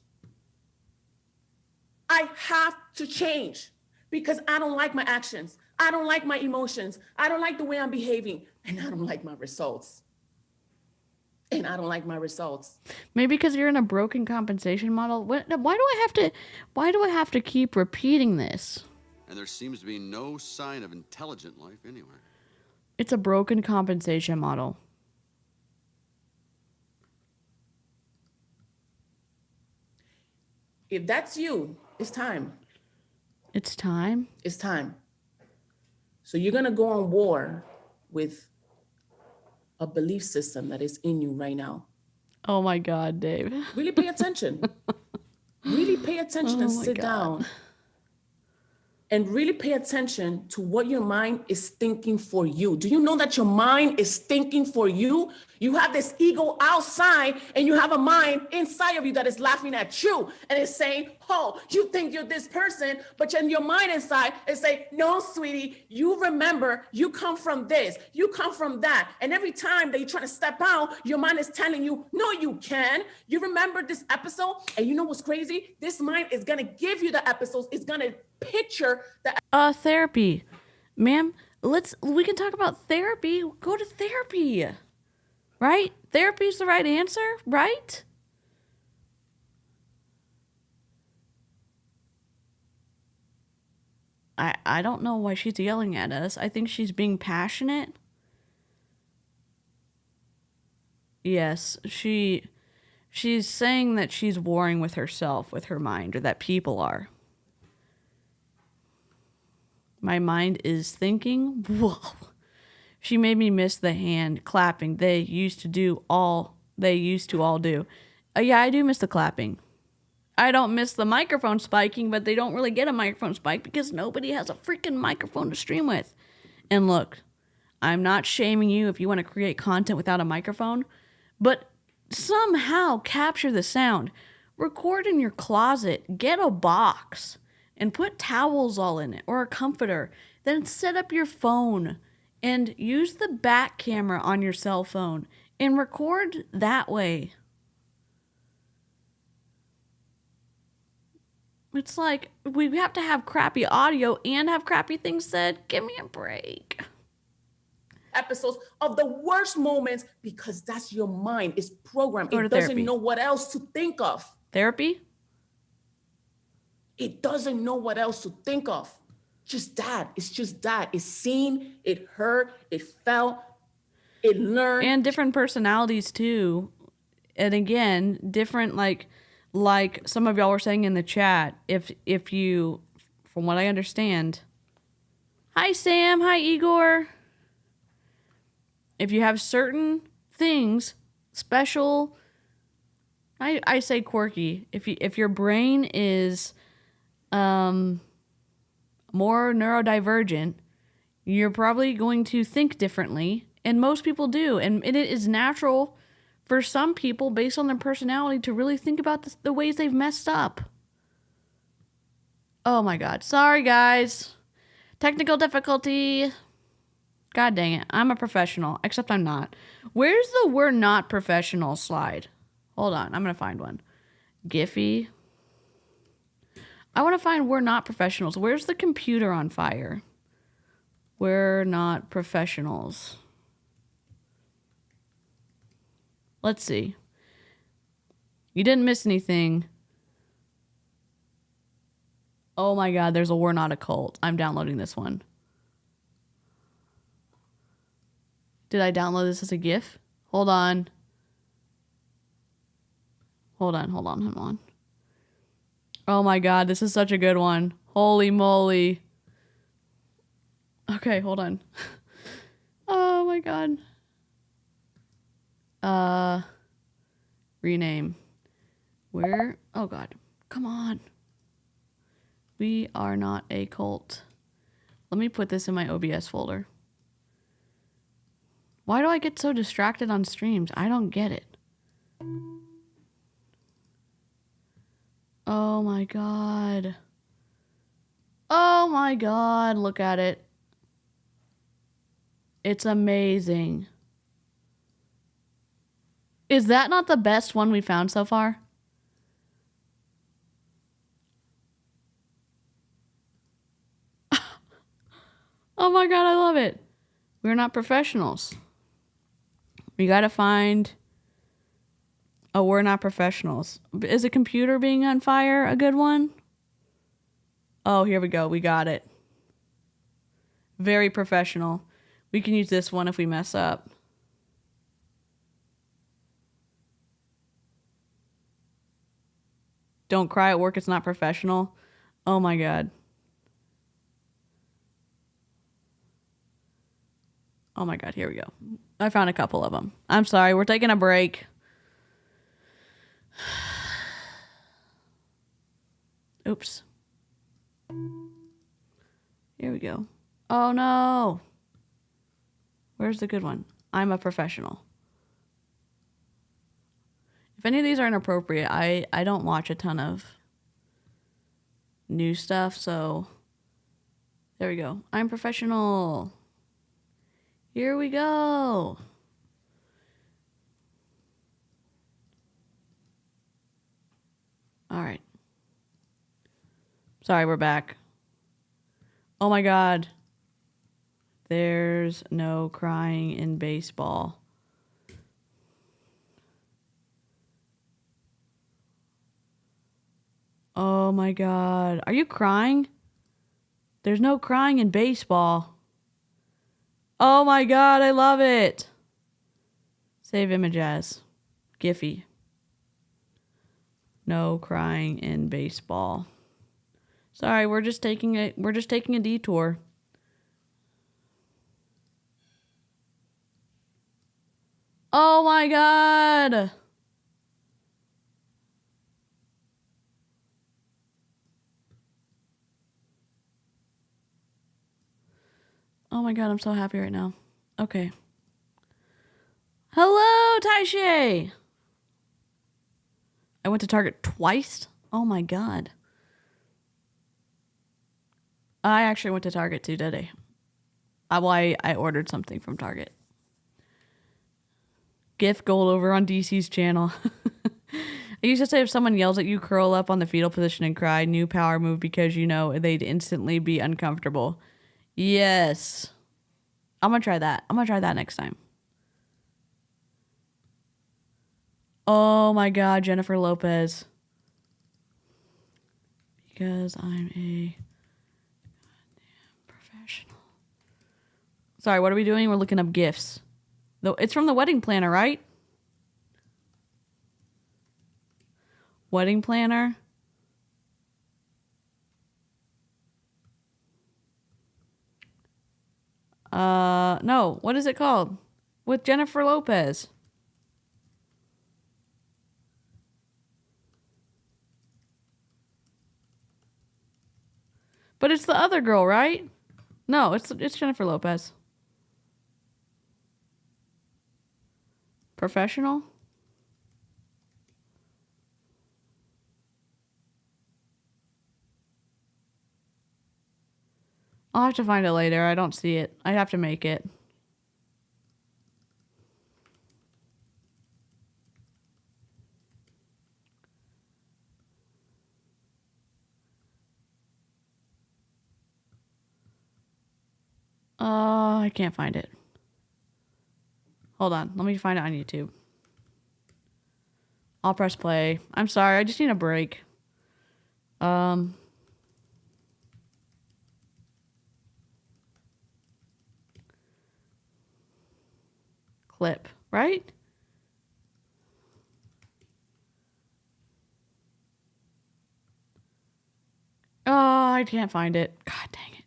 Speaker 2: I have to change because I don't like my actions. I don't like my emotions. I don't like the way I'm behaving. And I don't like my results. And I don't like my results.
Speaker 1: Maybe because you're in a broken compensation model. Why do I have to keep repeating this?
Speaker 3: And there seems to be no sign of intelligent life anywhere.
Speaker 1: It's a broken compensation model.
Speaker 2: If that's you, it's time.
Speaker 1: It's time?
Speaker 2: It's time. So you're going to go on war with a belief system that is in you right now.
Speaker 1: Oh my God, Dave.
Speaker 2: Really pay attention. Really pay attention and sit down. And really pay attention to what your mind is thinking for you. Do you know that your mind is thinking for you? You have this ego outside and you have a mind inside of you that is laughing at you and is saying, oh, you think you're this person, but then your mind inside is saying, no, sweetie, you remember, you come from this, you come from that. And every time that you're trying to step out, your mind is telling you, no, you can. You remember this episode? And you know what's crazy? This mind is going to give you the episodes. It's going to picture the
Speaker 1: therapy. Ma'am, we can talk about therapy. Go to therapy. Right? Therapy is the right answer, right? I don't know why she's yelling at us. I think she's being passionate. Yes, she's saying that she's warring with herself, with her mind, or that people are. My mind is thinking, whoa. She made me miss the hand clapping they used to all do. Yeah, I do miss the clapping. I don't miss the microphone spiking, but they don't really get a microphone spike because nobody has a freaking microphone to stream with. And look, I'm not shaming you if you want to create content without a microphone, but somehow capture the sound. Record in your closet, get a box, and put towels all in it or a comforter. Then set up your phone and use the back camera on your cell phone and record that way. It's like we have to have crappy audio and have crappy things said. Give me a break.
Speaker 2: Episodes of the worst moments because that's your mind. It's programmed.
Speaker 1: Go to
Speaker 2: It doesn't
Speaker 1: therapy.
Speaker 2: know what else to think of.
Speaker 1: Therapy?
Speaker 2: It doesn't know what else to think of. Just that. It's just that. It's seen, it heard, it felt, it learned.
Speaker 1: And different personalities too. And again, different like some of y'all were saying in the chat, if you, from what I understand, hi Sam, hi Igor. If you have certain things, special, I say quirky. If your brain is more neurodivergent, you're probably going to think differently, and most people do. And it is natural for some people, based on their personality, to really think about the ways they've messed up. Oh my God. Sorry, guys. Technical difficulty. God dang it. I'm a professional, except I'm not. Where's the "we're not professional" slide? Hold on. I'm going to find one. Giphy. I want to find "we're not professionals." Where's the computer on fire? We're not professionals. Let's see. You didn't miss anything. Oh my God, there's a "we're not a cult." I'm downloading this one. Did I download this as a GIF? Hold on. Hold on. Oh my God, this is such a good one. Holy moly. Okay, hold on. Oh my God. Rename. Where? Oh God. Come on. We are not a cult. Let me put this in my OBS folder. Why do I get so distracted on streams? I don't get it. Oh my God. Oh my God. Look at it. It's amazing. Is that not the best one we found so far? Oh my God, I love it. We're not professionals. We gotta find... Oh, we're not professionals. Is a computer being on fire a good one? Oh, here we go. We got it. Very professional. We can use this one if we mess up. Don't cry at work. It's not professional. Oh my God. Oh my God. Here we go. I found a couple of them. I'm sorry. We're taking a break. Oops. Here we go. Oh no. Where's the good one? I'm a professional. If any of these are inappropriate, I don't watch a ton of new stuff, so there we go. I'm professional. Here we go. All right. Sorry, we're back. Oh my God. There's no crying in baseball. Oh my God. Are you crying? There's no crying in baseball. Oh my God, I love it. Save image as Giphy. No crying in baseball. Sorry, we're just taking a detour. Oh my God. Oh my God, I'm so happy right now. Okay. Hello, Taishe. I went to Target twice. Oh my God. I actually went to Target too today. I ordered something from Target. Gift gold over on DeeCee's channel. I used to say if someone yells at you, curl up on the fetal position and cry. New power move because you know they'd instantly be uncomfortable. Yes. I'm going to try that. I'm going to try that next time. Oh my God, Jennifer Lopez. Because I'm a goddamn professional. Sorry, what are we doing? We're looking up gifts. It's from the wedding planner, right? Wedding planner. No, what is it called? With Jennifer Lopez. But it's the other girl, right? No, it's Jennifer Lopez. Professional? I'll have to find it later. I don't see it. I have to make it. I can't find it. Hold on. Let me find it on YouTube. I'll press play. I'm sorry. I just need a break. Clip, right? Oh, I can't find it. God dang it.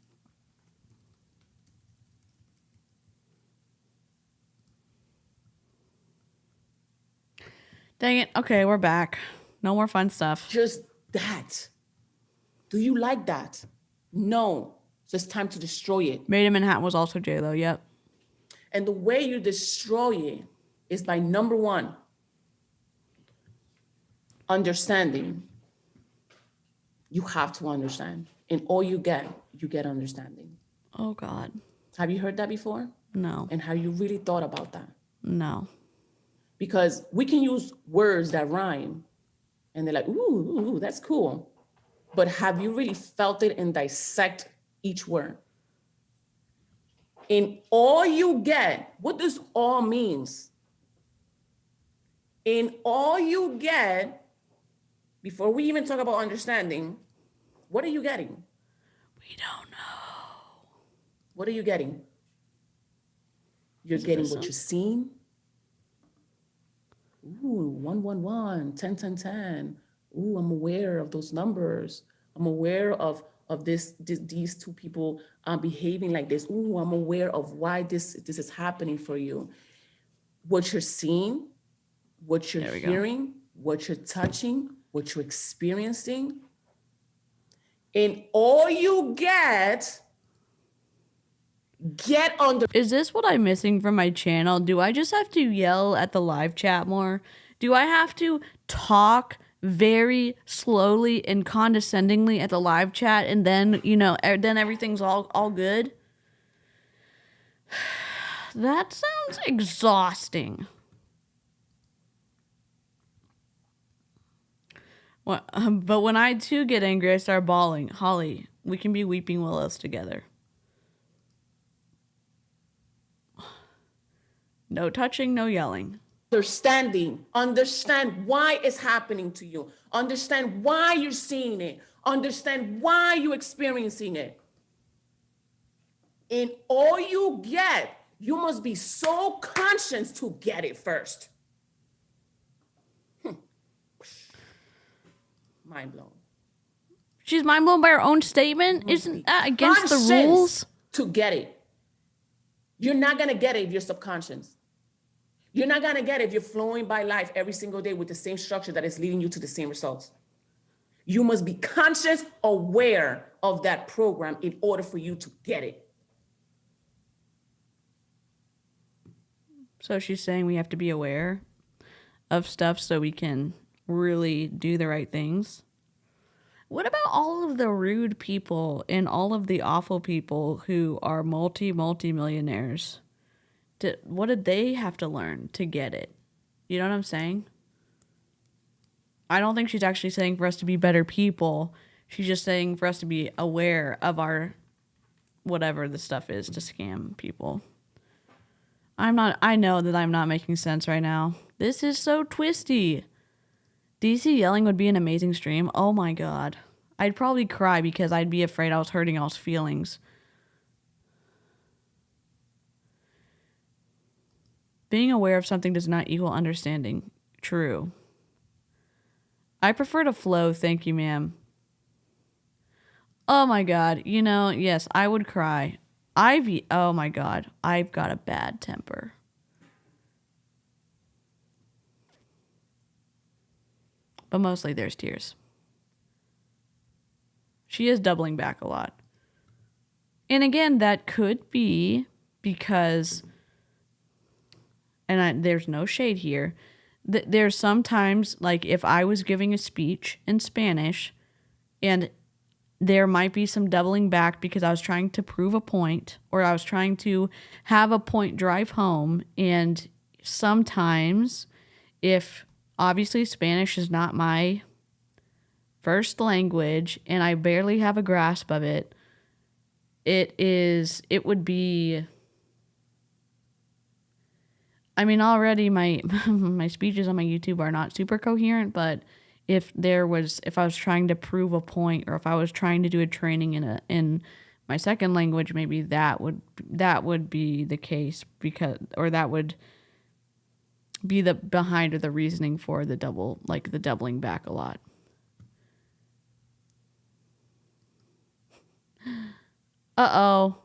Speaker 1: Dang it. Okay, we're back. No more fun stuff.
Speaker 2: Just that. Do you like that? No. So it's time to destroy it.
Speaker 1: Made in Manhattan was also J-Lo, yep.
Speaker 2: And the way you destroy it is by number one, understanding. You have to understand. And all you get understanding.
Speaker 1: Oh, God.
Speaker 2: Have you heard that before?
Speaker 1: No.
Speaker 2: And have you really thought about that?
Speaker 1: No.
Speaker 2: Because we can use words that rhyme and they're like, ooh, that's cool. But have you really felt it and dissect each word? In all you get, what does all means? In all you get, before we even talk about understanding, what are you getting?
Speaker 1: We don't know.
Speaker 2: What are you getting? You're getting what you're seeing. Ooh, 111, 10, 10, 10. Ooh, I'm aware of those numbers. I'm aware of these two people behaving like this. Ooh, I'm aware of why this is happening for you. What you're seeing, what you're hearing, what you're touching, what you're experiencing. And all you get under.
Speaker 1: Is this what I'm missing from my channel? Do I just have to yell at the live chat more? Do I have to talk very slowly and condescendingly at the live chat and then, then everything's all good? That sounds exhausting. Well, but when I too get angry, I start bawling. Holly, we can be weeping willows together. No touching, no yelling.
Speaker 2: Understand why it's happening to you. Understand why you're seeing it. Understand why you're experiencing it. In all you get, you must be so conscious to get it first. Mind blown.
Speaker 1: She's mind blown by her own statement? Isn't that against the rules?
Speaker 2: To get it. You're not going to get it if you're subconscious. You're not going to get it if you're flowing by life every single day with the same structure that is leading you to the same results. You must be conscious, aware of that program in order for you to get it.
Speaker 1: So she's saying we have to be aware of stuff so we can really do the right things. What about all of the rude people and all of the awful people who are multi-millionaires? What did they have to learn to get it? You know what I'm saying? I don't think she's actually saying for us to be better people. She's just saying for us to be aware of our whatever the stuff is to scam people. I know that I'm not making sense right now. This is so twisty. DeeCee yelling would be an amazing stream. Oh my god. I'd probably cry because I'd be afraid I was hurting y'all's feelings. Being aware of something does not equal understanding. True. I prefer to flow, thank you, ma'am. Oh my god. You know, yes, I would cry. Oh my god. I've got a bad temper. But mostly there's tears. She is doubling back a lot. And again, that could be because, and there's no shade here, there's sometimes, like if I was giving a speech in Spanish and there might be some doubling back because I was trying to prove a point or I was trying to have a point drive home. And sometimes, if obviously Spanish is not my first language and I barely have a grasp of it, it would be, I mean, already my my speeches on my YouTube are not super coherent, but if I was trying to prove a point or if I was trying to do a training in my second language, maybe that would be the case, because, or that would be the behind or the reasoning for the doubling back a lot. Uh-oh.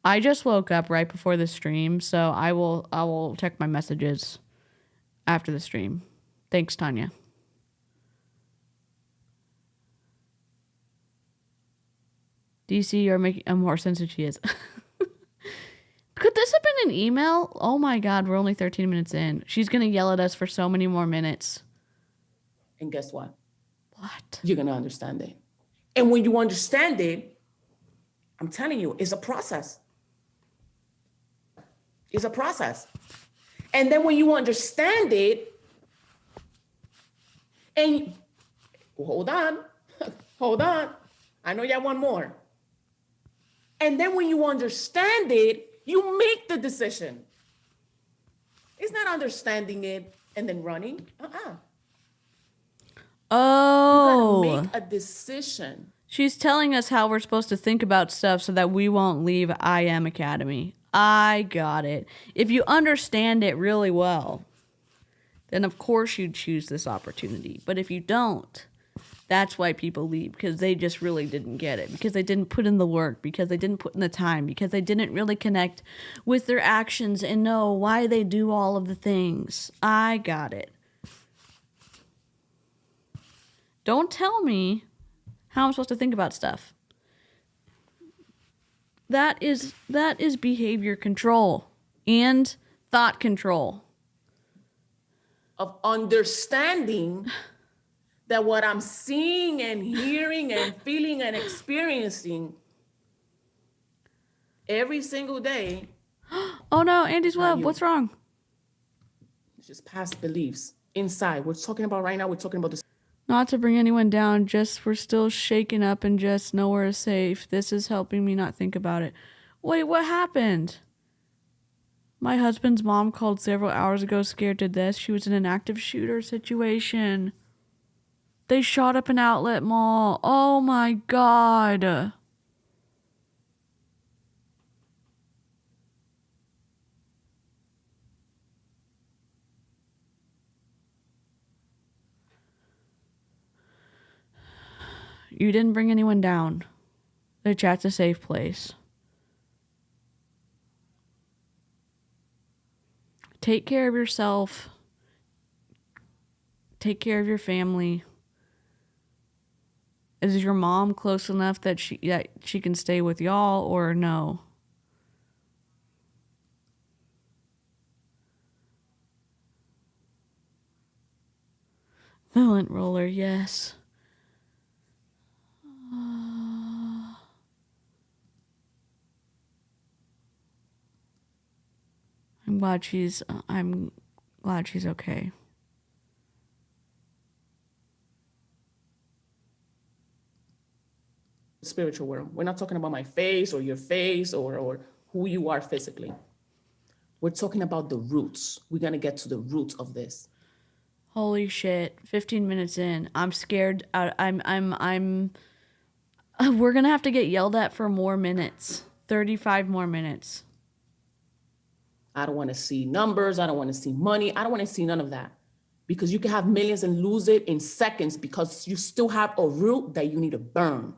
Speaker 1: I just woke up right before the stream, so I will check my messages after the stream. Thanks, Tanya. DeeCee, you're making more sense than she is. Could this have been an email? Oh my god, we're only 13 minutes in. She's gonna yell at us for so many more minutes.
Speaker 2: And guess what?
Speaker 1: What?
Speaker 2: You're gonna understand it. And when you understand it, I'm telling you, it's a process. It's a process. And then when you understand it, and hold on, I know y'all want more. And then when you understand it, you make the decision. It's not understanding it and then running.
Speaker 1: Oh.
Speaker 2: You gotta make a decision.
Speaker 1: She's telling us how we're supposed to think about stuff so that we won't leave IM Academy. I got it. If you understand it really well, then of course you'd choose this opportunity. But if you don't, that's why people leave, because they just really didn't get it, because they didn't put in the work, because they didn't put in the time, because they didn't really connect with their actions and know why they do all of the things. I got it. Don't tell me how I'm supposed to think about stuff. That is behavior control and thought control.
Speaker 2: Of understanding that what I'm seeing and hearing and feeling and experiencing every single day.
Speaker 1: Oh no, Andy's web. What's wrong?
Speaker 2: It's just past beliefs inside. We're talking about right now, we're talking about this.
Speaker 1: Not to bring anyone down, just we're still shaken up and just nowhere is safe. This is helping me not think about it. Wait, what happened? My husband's mom called several hours ago scared to death. She was in an active shooter situation. They shot up an outlet mall. Oh my god. You didn't bring anyone down. The chat's a safe place. Take care of yourself. Take care of your family. Is your mom close enough that she can stay with y'all, or no? Violent roller, yes. I'm glad she's okay.
Speaker 2: spiritual world. We're not talking about my face or your face or who you are physically. We're talking about the roots. We're going to get to the roots of this.
Speaker 1: Holy shit. 15 minutes in. I'm scared. We're going to have to get yelled at for more minutes. 35 more minutes.
Speaker 2: I don't want to see numbers. I don't want to see money. I don't want to see none of that. Because you can have millions and lose it in seconds because you still have a root that you need to burn.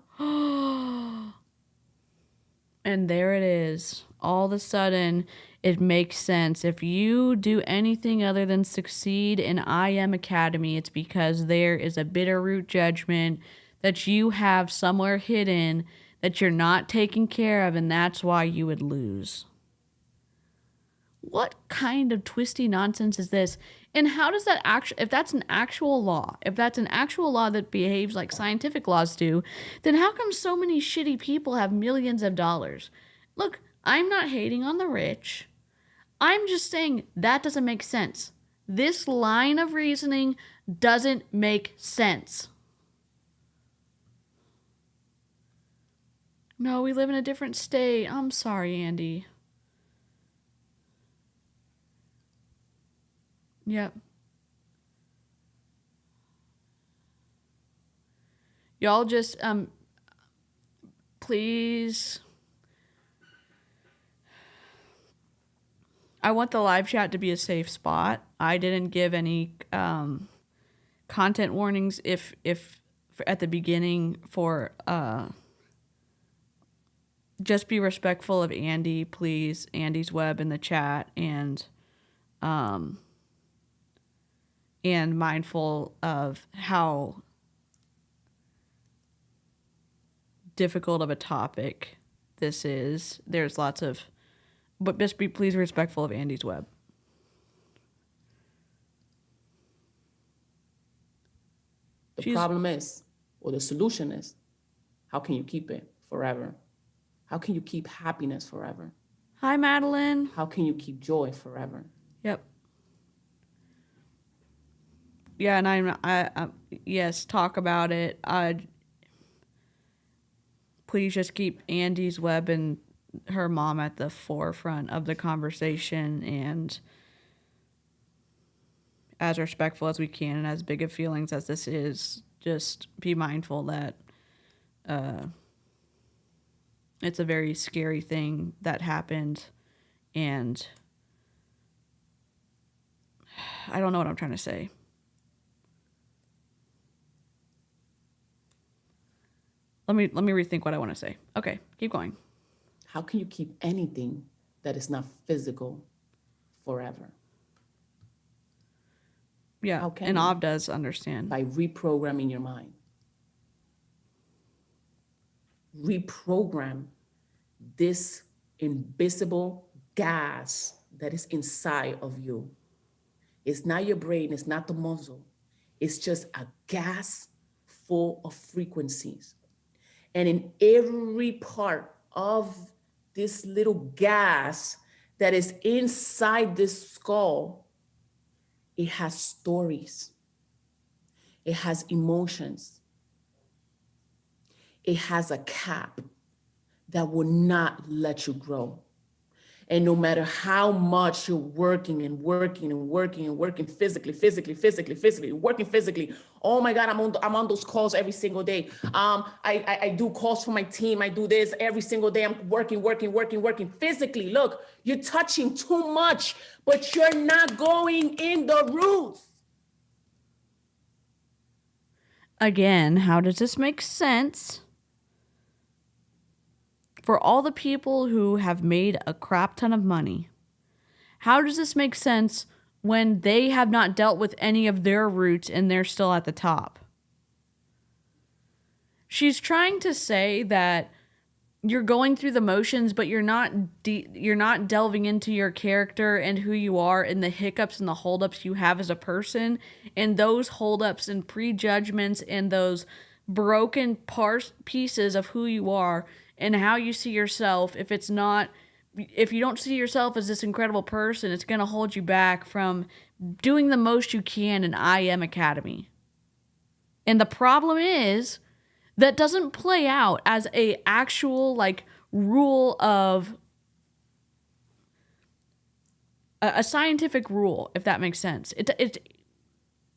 Speaker 1: And there it is. All of a sudden, it makes sense. If you do anything other than succeed in 𝐔𝐸 Academy, it's because there is a bitter root judgment that you have somewhere hidden that you're not taking care of, and that's why you would lose. What kind of twisty nonsense is this? And how does that actually, if that's an actual law that behaves like scientific laws do, then how come so many shitty people have millions of dollars? Look, I'm not hating on the rich. I'm just saying that doesn't make sense. This line of reasoning doesn't make sense. No, we live in a different state. I'm sorry, Andy. Yep. Y'all just, please. I want the live chat to be a safe spot. I didn't give any content warnings if at the beginning for just be respectful of Andy, please. Andy's web in the chat and mindful of how difficult of a topic this is. There's lots of, but just be please respectful of Andy's web.
Speaker 2: The problem is, or the solution is, how can you keep it forever? How can you keep happiness forever?
Speaker 1: Hi, Madeline.
Speaker 2: How can you keep joy forever?
Speaker 1: Yep. Yeah, and I yes, talk about it. Please just keep Andy's web and her mom at the forefront of the conversation, and as respectful as we can and as big of feelings as this is, just be mindful that it's a very scary thing that happened, and I don't know what I'm trying to say. Let me rethink what I want to say. Okay, keep going.
Speaker 2: How can you keep anything that is not physical forever?
Speaker 1: Yeah, and 𝐓 does understand.
Speaker 2: By reprogramming your mind. Reprogram this invisible gas that is inside of you. It's not your brain, it's not the muzzle. It's just a gas full of frequencies. And in every part of this little gas that is inside this skull, it has stories. It has emotions. It has a cap that will not let you grow. And no matter how much you're working and working and working and working physically, working physically. Oh my God, I'm on those calls every single day. I do calls for my team. I do this every single day. I'm working physically. Look, you're touching too much, but you're not going in the roots.
Speaker 1: Again, how does this make sense? For all the people who have made a crap ton of money, how does this make sense when they have not dealt with any of their roots and they're still at the top? She's trying to say that you're going through the motions, but you're not delving into your character and who you are and the hiccups and the holdups you have as a person, and those holdups and prejudgments and those broken pieces of who you are and how you see yourself. If you don't see yourself as this incredible person, it's going to hold you back from doing the most you can in 𝐔𝐸 Academy. And the problem is that doesn't play out as a actual like rule of a scientific rule, if that makes sense.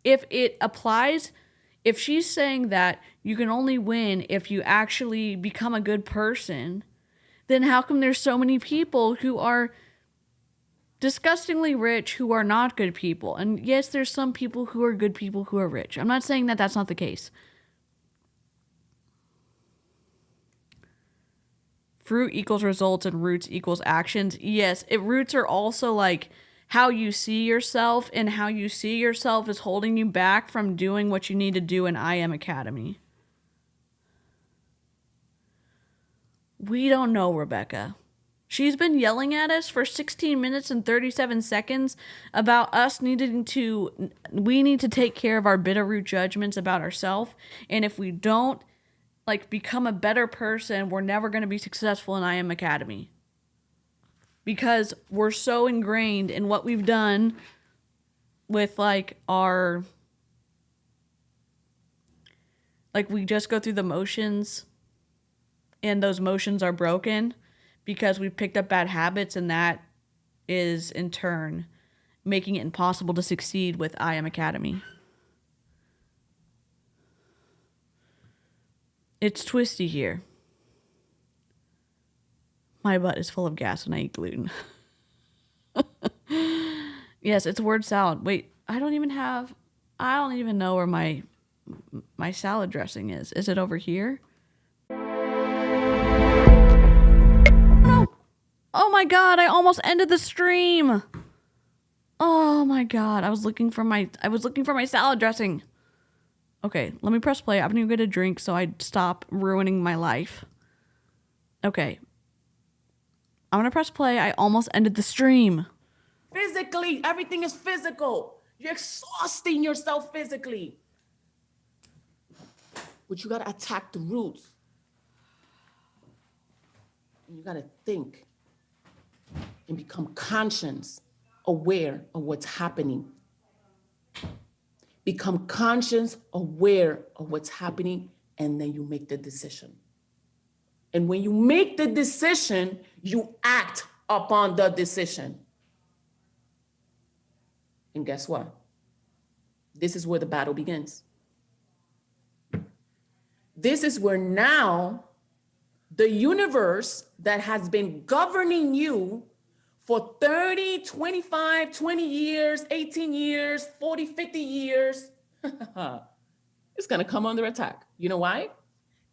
Speaker 1: If it applies, if she's saying that you can only win if you actually become a good person, then how come there's so many people who are disgustingly rich who are not good people? And yes, there's some people who are good people who are rich. I'm not saying that that's not the case. Fruit equals results and roots equals actions. Yes, roots are also like how you see yourself, and how you see yourself is holding you back from doing what you need to do in IM Academy. We don't know, Rebecca. She's been yelling at us for 16 minutes and 37 seconds about us we need to take care of our Bitterroot judgments about ourselves. And if we don't like become a better person, we're never going to be successful in IM Academy. Because we're so ingrained in what we've done with like our, like we just go through the motions and those motions are broken because we've picked up bad habits, and that is in turn making it impossible to succeed with IM Academy. It's twisty here. My butt is full of gas and I eat gluten. Yes, it's word salad. Wait, I don't even know where my salad dressing is. Is it over here? No. Oh my god, I almost ended the stream. Oh my god, I was looking for my salad dressing. Okay, let me press play. I'm gonna get a drink so I stop ruining my life. Okay. I'm gonna press play. I almost ended the stream.
Speaker 2: Physically, everything is physical. You're exhausting yourself physically. But you gotta attack the roots. And you gotta think and become conscious, aware of what's happening. Become conscious, aware of what's happening, and then you make the decision. And when you make the decision, you act upon the decision. And guess what? This is where the battle begins. This is where now the universe that has been governing you for 30, 25, 20 years, 18 years, 40, 50 years, it's gonna come under attack. You know why?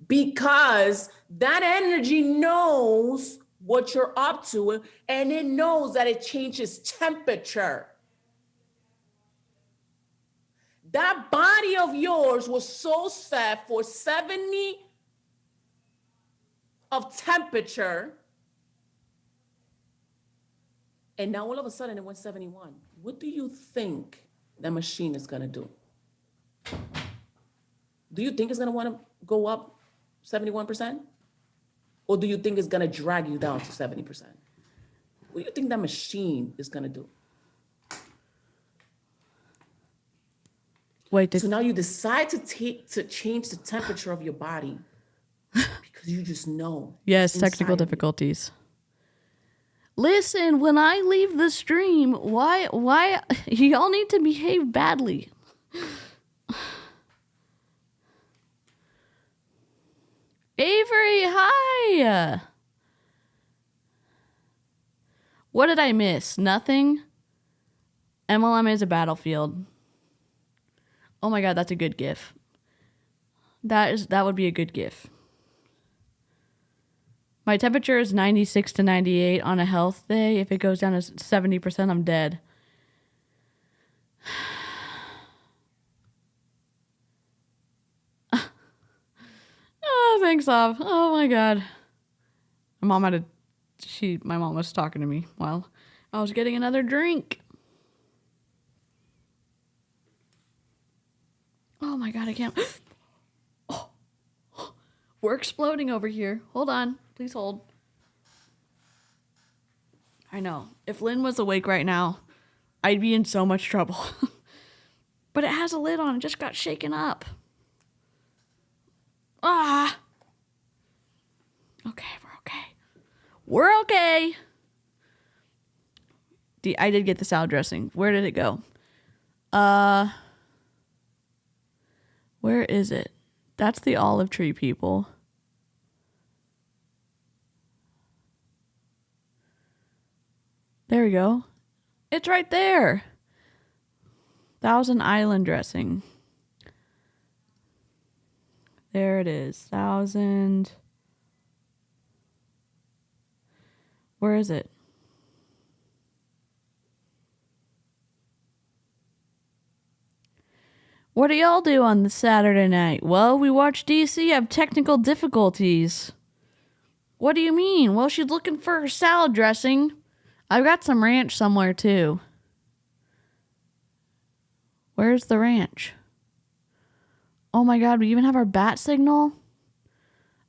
Speaker 2: Because that energy knows what you're up to, and it knows that it changes temperature. That body of yours was so set for 70 of temperature, and now all of a sudden it went 71. What do you think that machine is gonna do? Do you think it's gonna wanna go up 71%? Or do you think it's gonna drag you down to 70%? What do you think that machine is gonna do?
Speaker 1: Wait,
Speaker 2: so now you decide to change the temperature of your body because you just know.
Speaker 1: Yes, technical difficulties. Listen, when I leave the stream, why y'all need to behave badly? Avery, hi. What did I miss? Nothing? MLM is a battlefield. Oh my god, that's a good GIF. That would be a good GIF. My temperature is 96 to 98 on a health day. If it goes down to 70%, I'm dead. Oh, thanks, Av. Oh my god. My mom was talking to me while I was getting another drink. Oh my god, I can't. Oh. We're exploding over here. Hold on. Please hold. I know. If Lynn was awake right now, I'd be in so much trouble. But it has a lid on. It just got shaken up. Ah. Okay, we're okay. We're okay. I did get the salad dressing. Where did it go? Where is it? That's the olive tree, people. There we go. It's right there. Thousand Island dressing. There it is. 1000. Where is it? What do y'all do on the Saturday night? Well, we watched DeeCee have technical difficulties. What do you mean? Well, she's looking for her salad dressing. I've got some ranch somewhere, too. Where's the ranch? Oh my god, we even have our bat signal?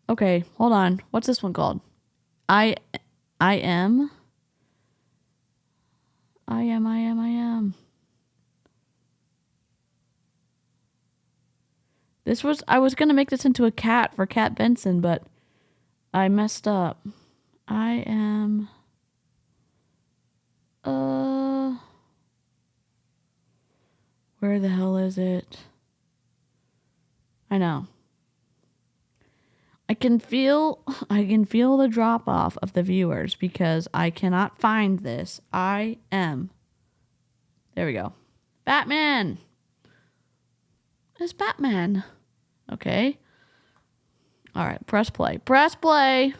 Speaker 1: Okay, hold on. What's this one called? I am. I was going to make this into a cat for Cat Benson, but I messed up. I am. Where the hell is it? I know. I can feel the drop off of the viewers because I cannot find this. I am. There we go. Batman. It's Batman. Okay. All right. Press play. Press play.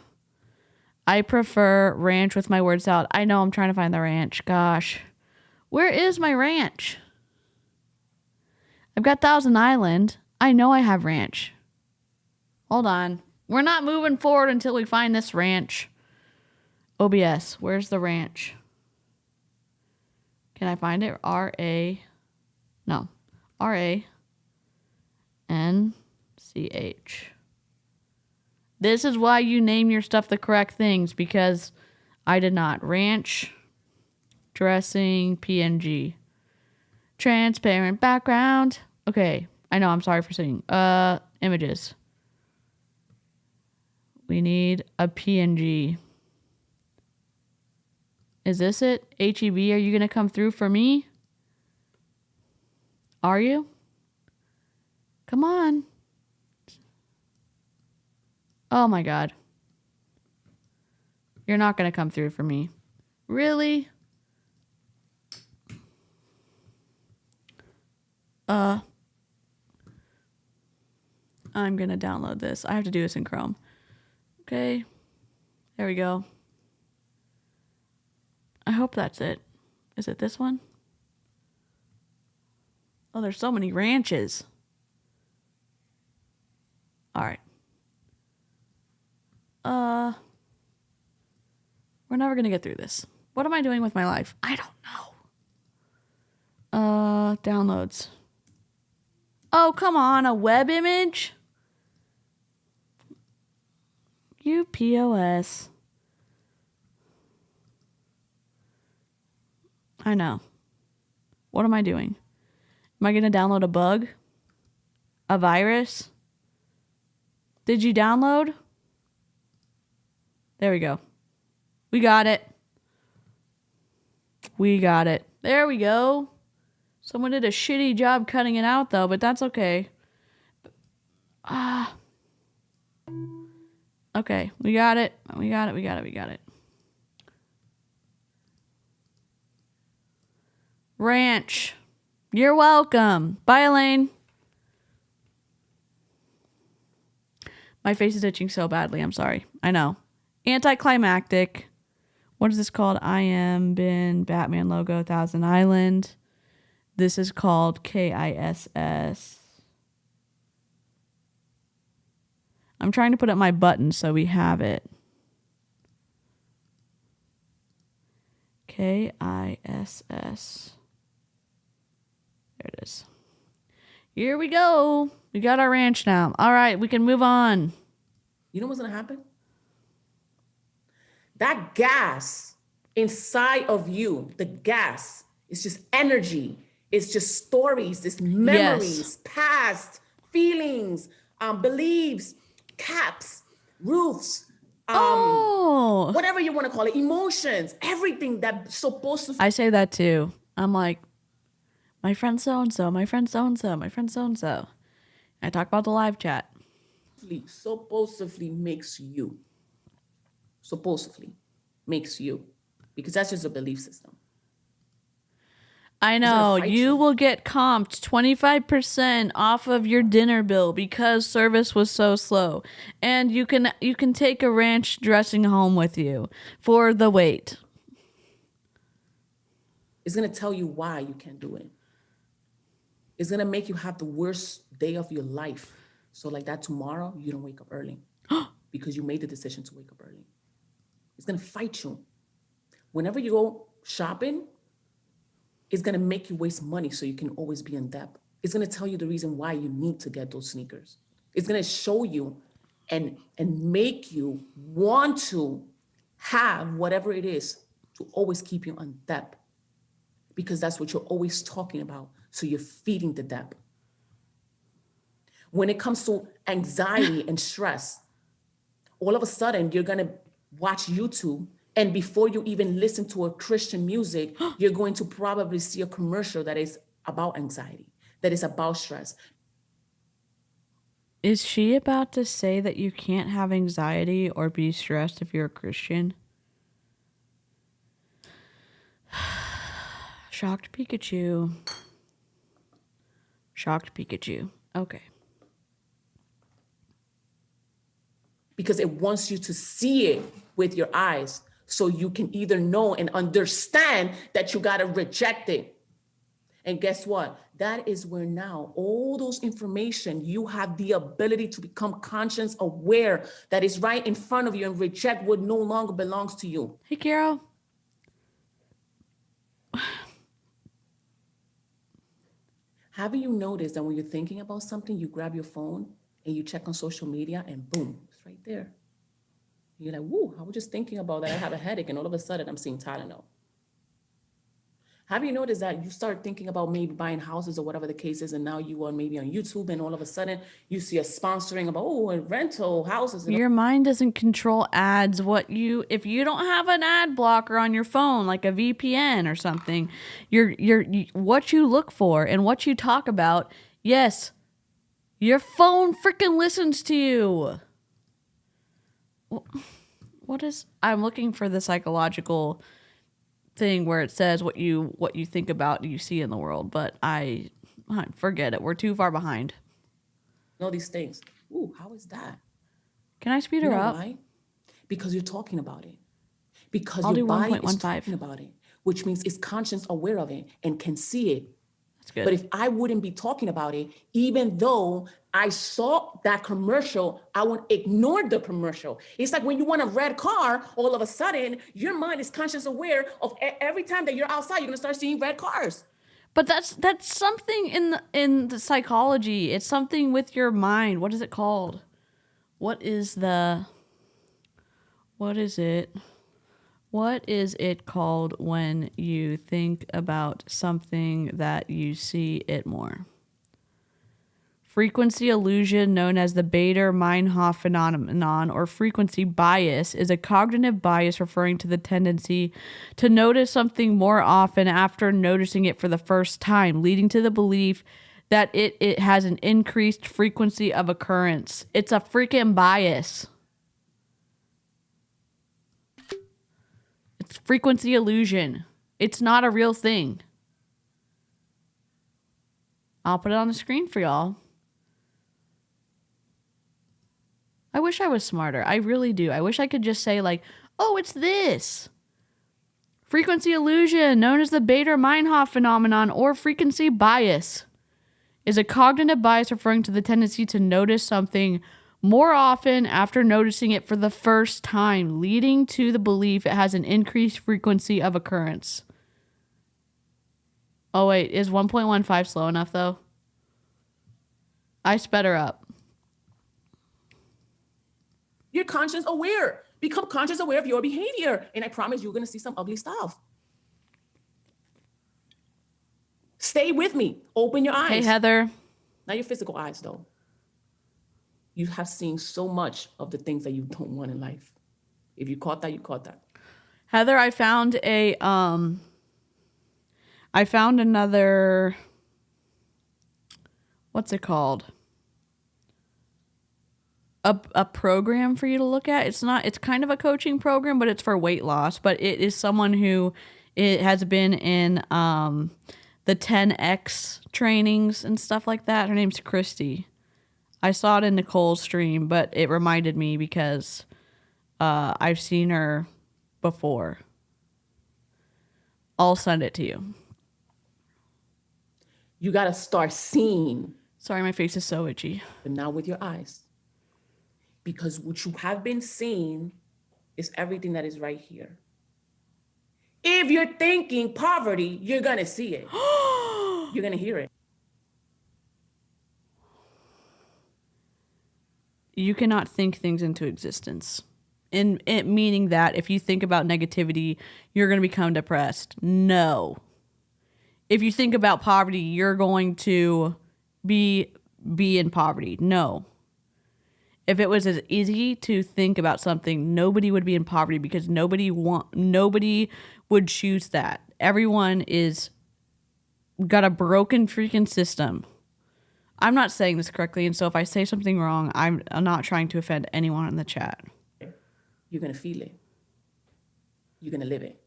Speaker 1: I prefer ranch with my word salad. I know I'm trying to find the ranch. Gosh. Where is my ranch? I've got Thousand Island. I know I have ranch. Hold on. We're not moving forward until we find this ranch. OBS. Where's the ranch? Can I find it? R-A. No. R-A-N-C-H. This is why you name your stuff the correct things, because I did not. Ranch. Dressing. PNG. Transparent background. Okay. I know. I'm sorry for saying. Images. We need a PNG. Is this it? HEB, are you going to come through for me? Are you? Come on. Oh my god. You're not going to come through for me. Really? I'm going to download this. I have to do this in Chrome. Okay. There we go. I hope that's it. Is it this one? Oh, there's so many ranches. All right. We're never going to get through this. What am I doing with my life? I don't know. Downloads. Oh, come on. A web image? You POS. I know. What am I doing? Am I going to download a bug? A virus? Did you download? There we go. We got it. We got it. There we go. Someone did a shitty job cutting it out, though, but that's okay. Okay, we got it. We got it. Ranch. You're welcome. Bye, Elaine. My face is itching so badly. I'm sorry. I know. Anticlimactic. What is this called? I am been Batman logo, Thousand Island. This is called KISS. I'm trying to put up my button so we have it. KISS. There it is. Here we go. We got our ranch now. All right, we can move on.
Speaker 2: You know what's going to happen? That gas inside of you, the gas, is just energy. It's just stories, it's memories, past feelings, beliefs. caps, roofs,
Speaker 1: Oh,
Speaker 2: whatever you want to call it, emotions, everything that's supposed to
Speaker 1: I say that too. I'm like, my friend so-and-so, my friend so-and-so, my friend so-and-so. I talk about the live chat.
Speaker 2: supposedly makes you. Supposedly makes you. Because that's just a belief system.
Speaker 1: I
Speaker 2: gonna
Speaker 1: know,
Speaker 2: fight
Speaker 1: you
Speaker 2: you.
Speaker 1: will get comped 25% off of your dinner bill because service was so slow. And you can take a ranch dressing home with you for the wait.
Speaker 2: It's going to tell you why you can't do it. It's going to make you have the worst day of your life. So like that tomorrow, you don't wake up early because you made the decision to wake up early. It's going to fight you. Whenever you go shopping, it's going to make you waste money so you can always be in debt. It's going to tell you the reason why you need to get those sneakers. It's going to show you and make you want to have whatever it is to always keep you on debt, because that's what you're always talking about. So you're feeding the debt. When it comes to anxiety and stress, all of a sudden you're going to watch YouTube, and before you even listen to a Christian music, you're going to probably see a commercial that is about anxiety, that is about stress.
Speaker 1: Is she about to say that you can't have anxiety or be stressed if you're a Christian? Shocked Pikachu. Shocked Pikachu. Okay.
Speaker 2: Because it wants you to see it with your eyes so you can either know and understand that you got to reject it. And guess what? That is where now all those information, you have the ability to become conscious aware that is right in front of you and reject what no longer belongs to you.
Speaker 1: Hey, Carol.
Speaker 2: Haven't you noticed that when you're thinking about something, you grab your phone and you check on social media and boom, it's right there. You're like, whoa, I was just thinking about that. I have a headache and all of a sudden I'm seeing Tylenol. Have you noticed that you start thinking about maybe buying houses or whatever the case is, and now you are maybe on YouTube and all of a sudden you see a sponsoring about, rental houses.
Speaker 1: Your mind doesn't control ads. If you don't have an ad blocker on your phone, like a VPN or something, what you look for and what you talk about, yes, your phone freaking listens to you. I'm looking for the psychological thing where it says what you think about you see in the world, but I forget it. We're too far behind.
Speaker 2: All these things. Ooh, how is that?
Speaker 1: Can I speed her up?
Speaker 2: Why? Because you're talking about it. Because
Speaker 1: I'll
Speaker 2: your
Speaker 1: do
Speaker 2: body
Speaker 1: 1.15.
Speaker 2: is talking about it, which means it's conscious aware of it and can see it.
Speaker 1: That's good.
Speaker 2: But if I wouldn't be talking about it, even though I saw that commercial, I would ignore the commercial. It's like when you want a red car, all of a sudden, your mind is conscious aware of every time that you're outside, you're gonna start seeing red cars.
Speaker 1: But that's something in the psychology. It's something with your mind. What is it called? What is it? What is it called when you think about something that you see it more? Frequency illusion, known as the Bader-Meinhof phenomenon or frequency bias, is a cognitive bias referring to the tendency to notice something more often after noticing it for the first time, leading to the belief that it has an increased frequency of occurrence. It's a freaking bias. It's frequency illusion. It's not a real thing. I'll put it on the screen for y'all. I wish I was smarter. I really do. I wish I could just say like, oh, it's this. Frequency illusion, known as the Bader-Meinhof phenomenon or frequency bias, is a cognitive bias referring to the tendency to notice something more often after noticing it for the first time, leading to the belief it has an increased frequency of occurrence. Oh, wait, is 1.15 slow enough, though? I sped her up.
Speaker 2: You're conscious aware. Become conscious aware of your behavior. And I promise you're going to see some ugly stuff. Stay with me. Open your eyes.
Speaker 1: Hey, Heather.
Speaker 2: Not your physical eyes, though. you have seen so much of the things that you don't want in life. If you caught that, you caught that.
Speaker 1: Heather, I found another, what's it called? A program for you to look at. It's kind of a coaching program, but it's for weight loss. But it is someone who it has been in the 10X trainings and stuff like that. Her name's Christy. I saw it in Nicole's stream, but it reminded me because I've seen her before. I'll send it to you.
Speaker 2: You got to start seeing.
Speaker 1: Sorry, my face is so itchy.
Speaker 2: But now with your eyes. Because what you have been seeing is everything that is right here. If you're thinking poverty, you're going to see it. You're going to hear it.
Speaker 1: You cannot think things into existence. In it meaning that if you think about negativity, you're going to become depressed. No. If you think about poverty, you're going to be in poverty. No. If it was as easy to think about something, nobody would be in poverty because nobody would choose that. Everyone is got a broken freaking system. I'm not saying this correctly, and so if I say something wrong, I'm not trying to offend anyone in the chat.
Speaker 2: You're going to feel it. You're going to live it.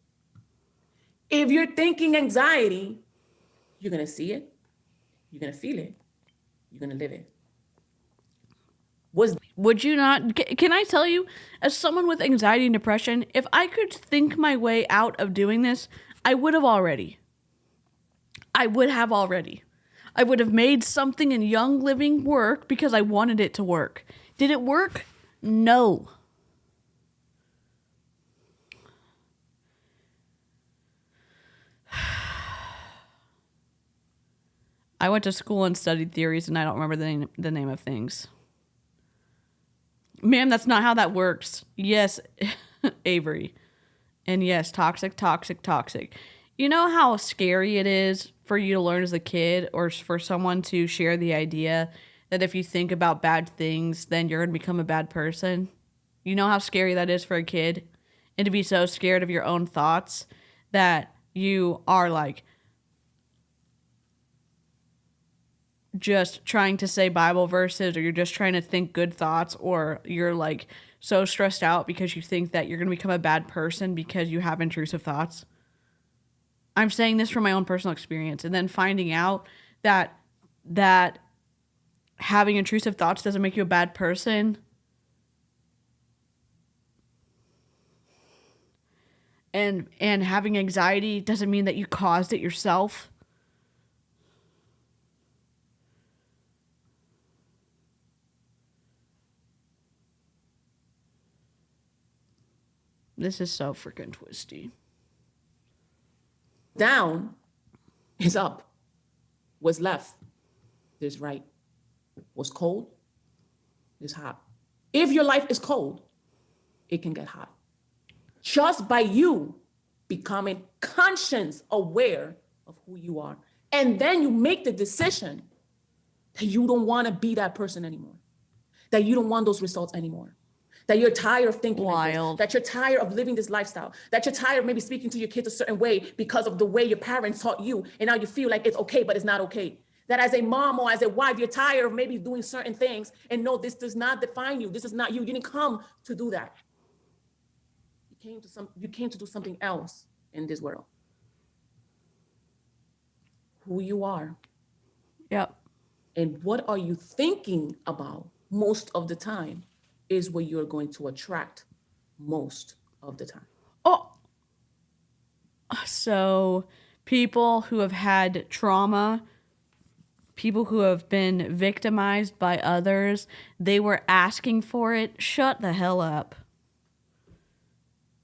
Speaker 2: If you're thinking anxiety, you're going to see it. You're going to feel it. You're going to live it.
Speaker 1: Would you not? Can I tell you, as someone with anxiety and depression, if I could think my way out of doing this, I would have already. I would have made something in Young Living work because I wanted it to work. Did it work? No. I went to school and studied theories, and I don't remember the name of things. Ma'am, that's not how that works. Yes, Avery. And yes, toxic. You know how scary it is for you to learn as a kid or for someone to share the idea that if you think about bad things, then you're going to become a bad person? You know how scary that is for a kid? And to be so scared of your own thoughts that you are like just trying to say Bible verses, or you're just trying to think good thoughts, or you're like so stressed out because you think that you're going to become a bad person because you have intrusive thoughts. I'm saying this from my own personal experience, and then finding out that having intrusive thoughts doesn't make you a bad person. And having anxiety doesn't mean that you caused it yourself. This is so freaking twisty.
Speaker 2: Down is up. What's left is right. What's cold is hot. If your life is cold, it can get hot. Just by you becoming conscious aware of who you are. And then you make the decision that you don't want to be that person anymore. That you don't want those results anymore. That you're tired of thinking like this, that you're tired of living this lifestyle, that you're tired of maybe speaking to your kids a certain way because of the way your parents taught you, and now you feel like it's okay, but it's not okay. That as a mom or as a wife, you're tired of maybe doing certain things, and no, this does not define you. This is not you. You didn't come to do that. You came to do something else in this world. Who you are.
Speaker 1: Yep.
Speaker 2: And what are you thinking about most of the time is what you're going to attract most of the time.
Speaker 1: Oh, so people who have had trauma, people who have been victimized by others, they were asking for it. Shut the hell up.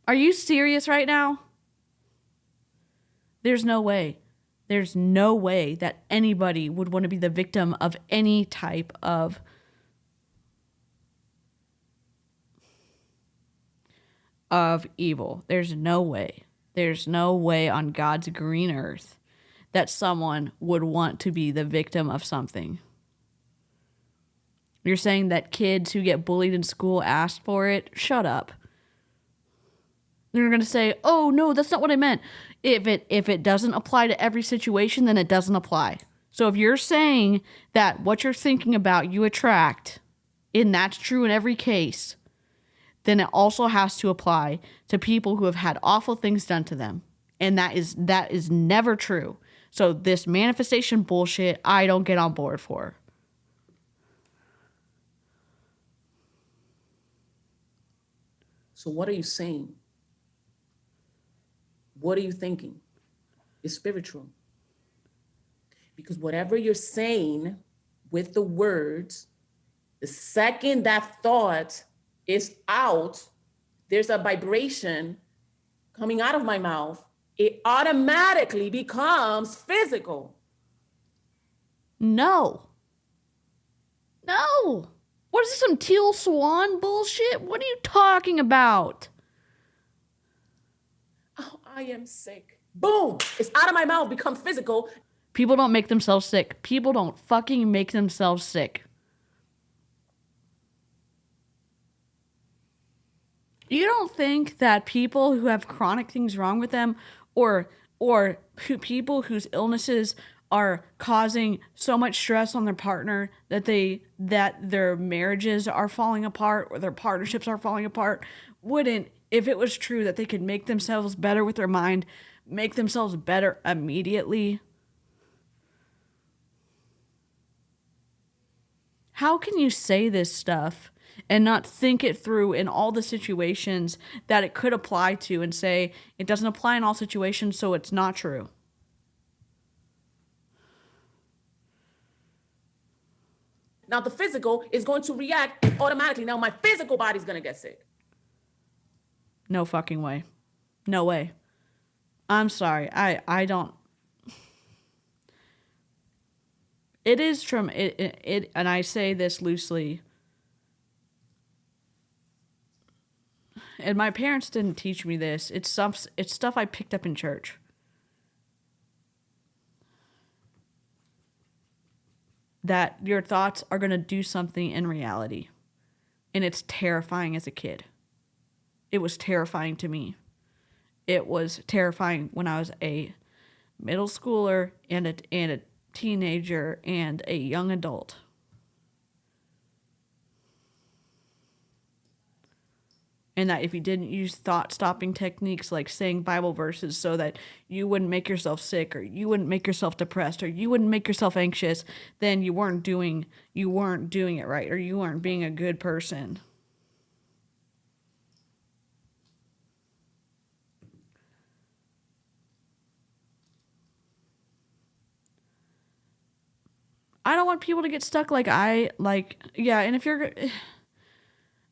Speaker 1: Are you serious right now? There's no way. There's no way that anybody would want to be the victim of any type of evil. There's no way. There's no way on God's green earth that someone would want to be the victim of something. You're saying that kids who get bullied in school asked for it? Shut up. They're going to say, oh, no, that's not what I meant. If it doesn't apply to every situation, then it doesn't apply. So if you're saying that what you're thinking about you attract, and that's true in every case, then it also has to apply to people who have had awful things done to them. And that is never true. So this manifestation bullshit, I don't get on board for.
Speaker 2: So what are you saying? What are you thinking? It's spiritual. Because whatever you're saying with the words, the second that thought is out, there's a vibration coming out of my mouth, it automatically becomes physical.
Speaker 1: No. What is this, some teal swan bullshit? What are you talking about?
Speaker 2: Oh, I am sick. Boom, it's out of my mouth, becomes physical.
Speaker 1: People don't make themselves sick. People don't fucking make themselves sick. You don't think that people who have chronic things wrong with them or people whose illnesses are causing so much stress on their partner that their marriages are falling apart or their partnerships are falling apart, wouldn't, if it was true that they could make themselves better with their mind, make themselves better immediately? How can you say this stuff and not think it through in all the situations that it could apply to and say it doesn't apply in all situations, so it's not true?
Speaker 2: Now the physical is going to react automatically. Now my physical body's going to get sick.
Speaker 1: No fucking way. No way. I'm sorry. I don't. It is from it, and I say this loosely. And my parents didn't teach me this. It's stuff I picked up in church. That your thoughts are going to do something in reality. And it's terrifying as a kid. It was terrifying to me. It was terrifying when I was a middle schooler and a teenager and a young adult. And that if you didn't use thought-stopping techniques like saying Bible verses so that you wouldn't make yourself sick or you wouldn't make yourself depressed or you wouldn't make yourself anxious, then you weren't doing it right or you weren't being a good person. I don't want people to get stuck yeah, and if you're...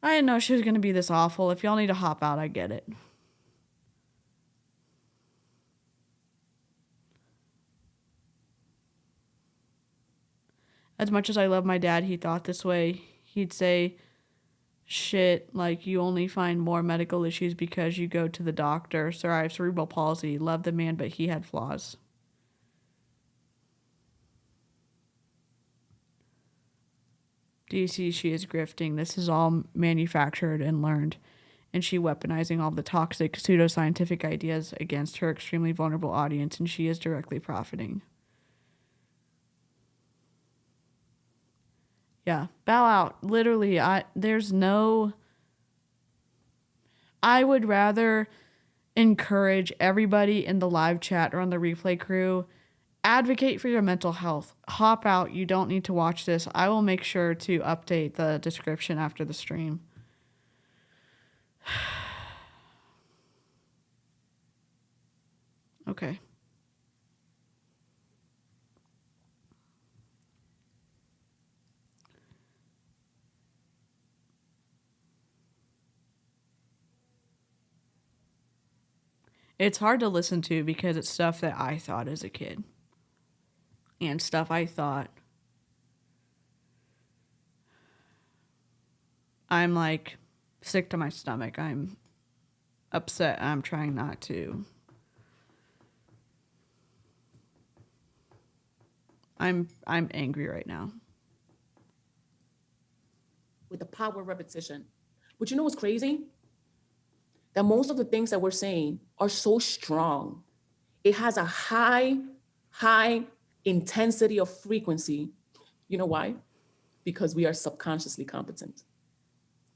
Speaker 1: I didn't know she was going to be this awful. If y'all need to hop out, I get it. As much as I love my dad, he thought this way. He'd say shit like, you only find more medical issues because you go to the doctor. Sir, I have cerebral palsy. Love the man, but he had flaws. DeeCee, she is grifting. This is all manufactured and learned. And she weaponizing all the toxic pseudoscientific ideas against her extremely vulnerable audience, and she is directly profiting. Yeah, bow out. Literally, I would rather encourage everybody in the live chat or on the replay crew, advocate for your mental health. Hop out. You don't need to watch this. I will make sure to update the description after the stream. Okay. It's hard to listen to because it's stuff that I thought as a kid. And stuff I thought. I'm like sick to my stomach. I'm upset. I'm trying not to. I'm angry right now.
Speaker 2: with the power of repetition. But you know what's crazy? That most of the things that we're saying are so strong. It has a high intensity of frequency. You know why? Because we are subconsciously competent.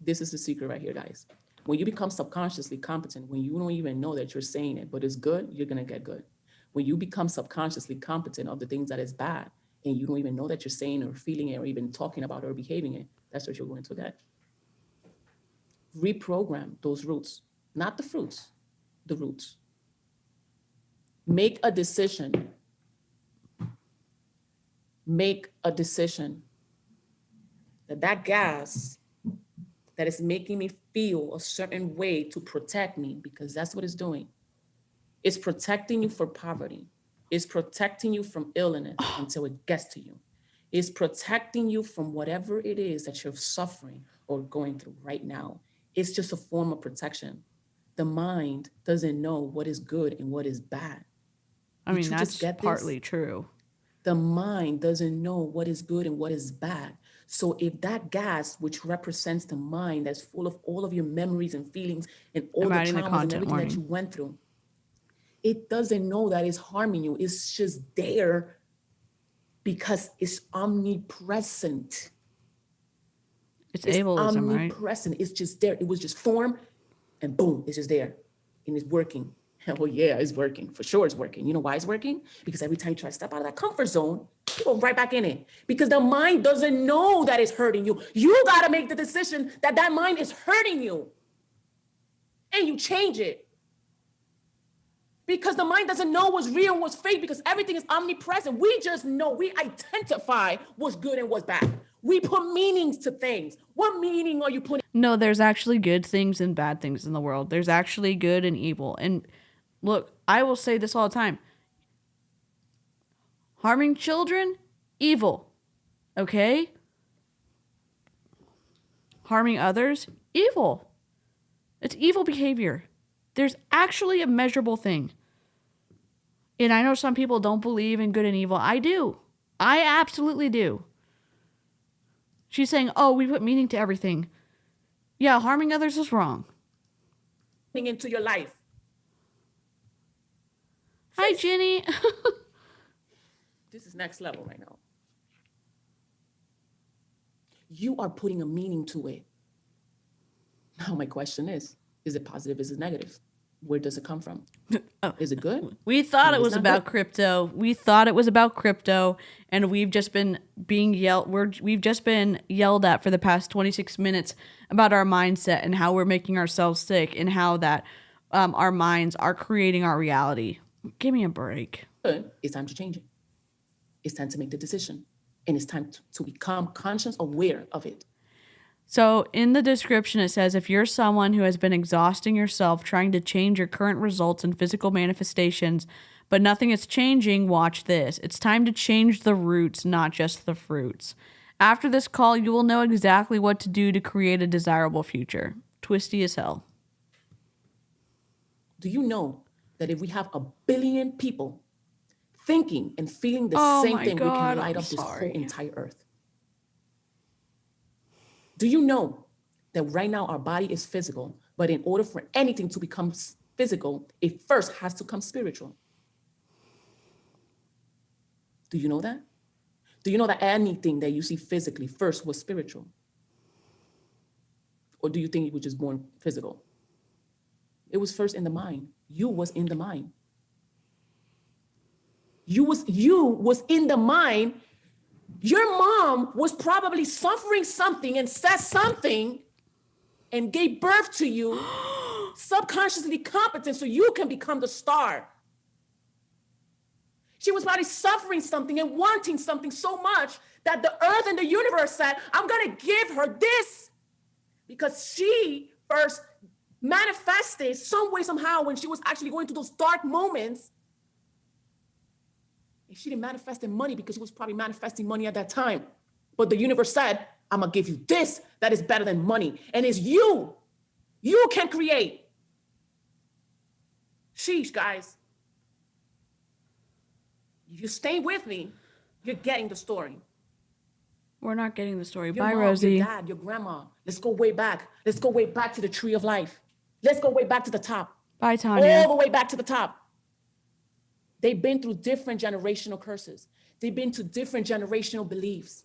Speaker 2: This is the secret right here, guys. When you become subconsciously competent, when you don't even know that you're saying it, but it's good, you're gonna get good. When you become subconsciously competent of the things that is bad, and you don't even know that you're saying or feeling it or even talking about it or behaving it, that's what you're going to get. Reprogram those roots, not the fruits, the roots. Make a decision. Make a decision that gas that is making me feel a certain way to protect me, because that's what it's doing. It's protecting you from poverty. It's protecting you from illness until it gets to you. It's protecting you from whatever it is that you're suffering or going through right now. It's just a form of protection. The mind doesn't know what is good and what is bad.
Speaker 1: I mean, that's partly true.
Speaker 2: The mind doesn't know what is good and what is bad. So if that gas, which represents the mind, that's full of all of your memories and feelings and all the traumas and everything that you went through, it doesn't know that it's harming you. It's just there because it's omnipresent.
Speaker 1: It's ableism,
Speaker 2: omnipresent. Right? It's just there. It was just formed and boom, it's just there and it's working. Well, yeah, it's working. For sure it's working. You know why it's working? Because every time you try to step out of that comfort zone, you go right back in it. Because the mind doesn't know that it's hurting you. You got to make the decision that that mind is hurting you. And you change it. Because the mind doesn't know what's real and what's fake, because everything is omnipresent. We just know, we identify what's good and what's bad. We put meanings to things. What meaning are you putting?
Speaker 1: No, there's actually good things and bad things in the world. There's actually good and evil. And look, I will say this all the time. Harming children, evil. Okay? Harming others, evil. It's evil behavior. There's actually a measurable thing. And I know some people don't believe in good and evil. I do. I absolutely do. She's saying, oh, we put meaning to everything. Yeah, harming others is wrong.
Speaker 2: Into your life.
Speaker 1: Hi, Jenny.
Speaker 2: This is next level right now. You are putting a meaning to it. Now my question is it positive? Is it negative? Where does it come from?
Speaker 1: Oh.
Speaker 2: Is it good?
Speaker 1: We thought it was about crypto. We thought it was about crypto, and we've just been being we've just been yelled at for the past 26 minutes about our mindset and how we're making ourselves sick and how that our minds are creating our reality. Give me a break.
Speaker 2: It's time to change it. It's time to make the decision, and it's time to become conscious, aware of it.
Speaker 1: So in the description, it says, if you're someone who has been exhausting yourself trying to change your current results and physical manifestations, but nothing is changing, watch this. It's time to change the roots, not just the fruits. After this call, you will know exactly what to do to create a desirable future. Twisty as hell.
Speaker 2: Do you know that if we have 1 billion people thinking and feeling the same thing, we can light up this whole entire earth? Do you know that right now our body is physical, but in order for anything to become physical, it first has to come spiritual? Do you know that? Do you know that anything that you see physically first was spiritual? Or do you think it was just born physical? It was first in the mind. You was in the mind. You was in the mind. Your mom was probably suffering something and said something and gave birth to you, subconsciously competent so you can become the star. She was probably suffering something and wanting something so much that the earth and the universe said, I'm going to give her this, because she first manifested some way, somehow, when she was actually going through those dark moments. And she didn't manifest in money because she was probably manifesting money at that time. But the universe said, I'm going to give you this that is better than money. And it's you. You can create. Sheesh, guys. If you stay with me, you're getting the story.
Speaker 1: We're not getting the story.
Speaker 2: Your
Speaker 1: Bye,
Speaker 2: mom,
Speaker 1: Rosie.
Speaker 2: your dad, your grandma. Let's go way back. Let's go way back to the tree of life. Let's go way back to the top.
Speaker 1: Bye, Tanya.
Speaker 2: All the way back to the top. They've been through different generational curses. They've been to different generational beliefs.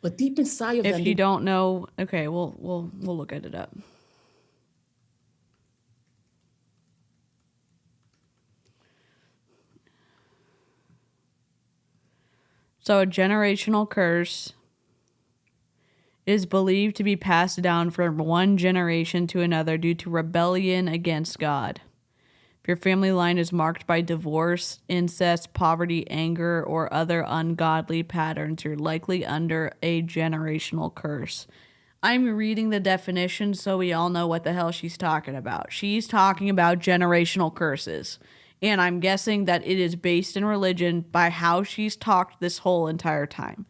Speaker 2: But deep inside of them,
Speaker 1: If you don't know, okay, we'll look at it up. So a generational curse is believed to be passed down from one generation to another due to rebellion against God. If your family line is marked by divorce, incest, poverty, anger, or other ungodly patterns, you're likely under a generational curse. I'm reading the definition so we all know what the hell she's talking about. She's talking about generational curses. And I'm guessing that it is based in religion by how she's talked this whole entire time.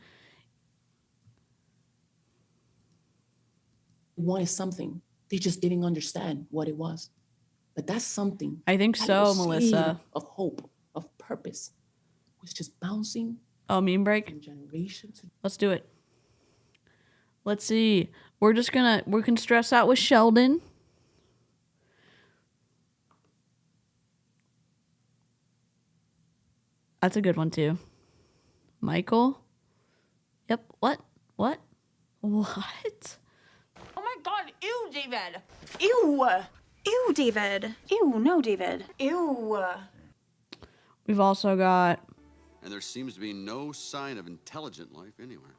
Speaker 2: wanted something. They just didn't understand what it was. But that's something.
Speaker 1: I think
Speaker 2: that
Speaker 1: so,
Speaker 2: little
Speaker 1: Melissa.
Speaker 2: seed of hope, of purpose, was just bouncing
Speaker 1: Oh, meme break?
Speaker 2: from generation to
Speaker 1: Let's do it. Let's see. We can stress out with Sheldon. That's a good one too. Michael. Yep. What? What? What?
Speaker 6: Oh my god, ew, David. Ew. Ew, David. Ew, no, David. Ew.
Speaker 1: We've also got
Speaker 3: And there seems to be no sign of intelligent life anywhere.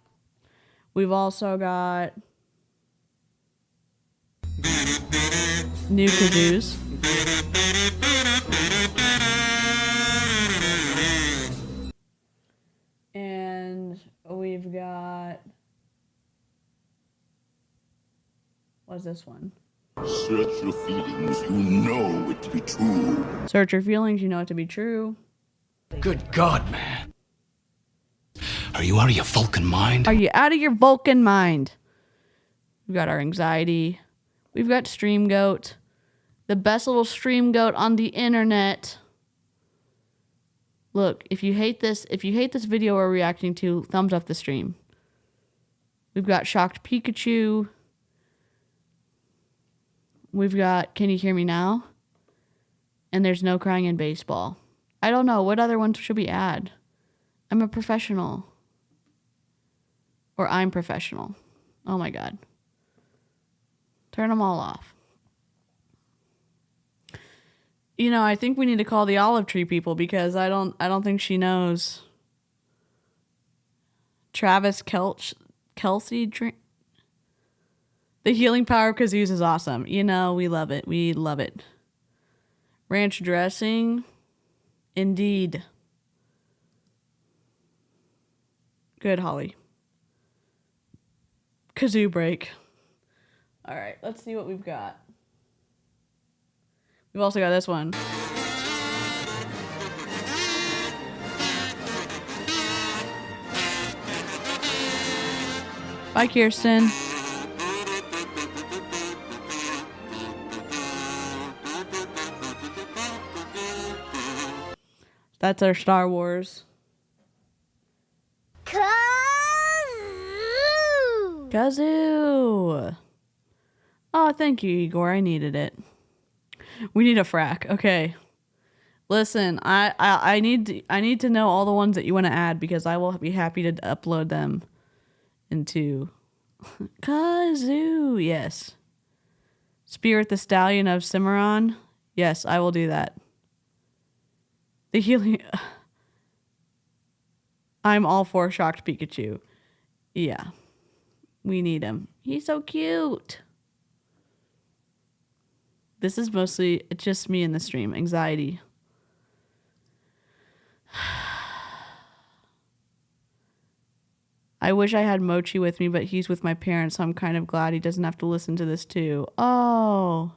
Speaker 1: We've also got new kazoos. And we've got, what's this one?
Speaker 7: Search your feelings, you know it to be true.
Speaker 1: Search your feelings, you know it to be true.
Speaker 8: Good God, man. Are you out of your Vulcan mind?
Speaker 1: Are you out of your Vulcan mind? We've got our anxiety. We've got Stream Goat. The best little Stream Goat on the internet. Look, if you hate this video we're reacting to, thumbs up the stream. We've got Shocked Pikachu. We've got Can You Hear Me Now? And there's No Crying in Baseball. I don't know. What other ones should we add? I'm a professional. Or I'm professional. Oh my God. Turn them all off. You know, I think we need to call the olive tree people because I don't think she knows. Travis Kelsey drink. The healing power of kazoos is awesome. You know, we love it. We love it. Ranch dressing. Indeed. Good, Holly. Kazoo break. All right, let's see what we've got. We've also got this one. Bye, Kirsten. That's our Star Wars.
Speaker 5: Kazoo!
Speaker 1: Kazoo. Oh, thank you, Igor. I needed it. We need a frack. Okay. Listen, I need to know all the ones that you want to add because I will be happy to upload them into Kazoo. Yes. Spirit the Stallion of Cimarron. Yes, I will do that. The healing. I'm all for Shocked Pikachu. Yeah. We need him. He's so cute. This is mostly, it's just me in the stream. Anxiety. I wish I had Mochi with me, but he's with my parents, so I'm kind of glad he doesn't have to listen to this too. Oh.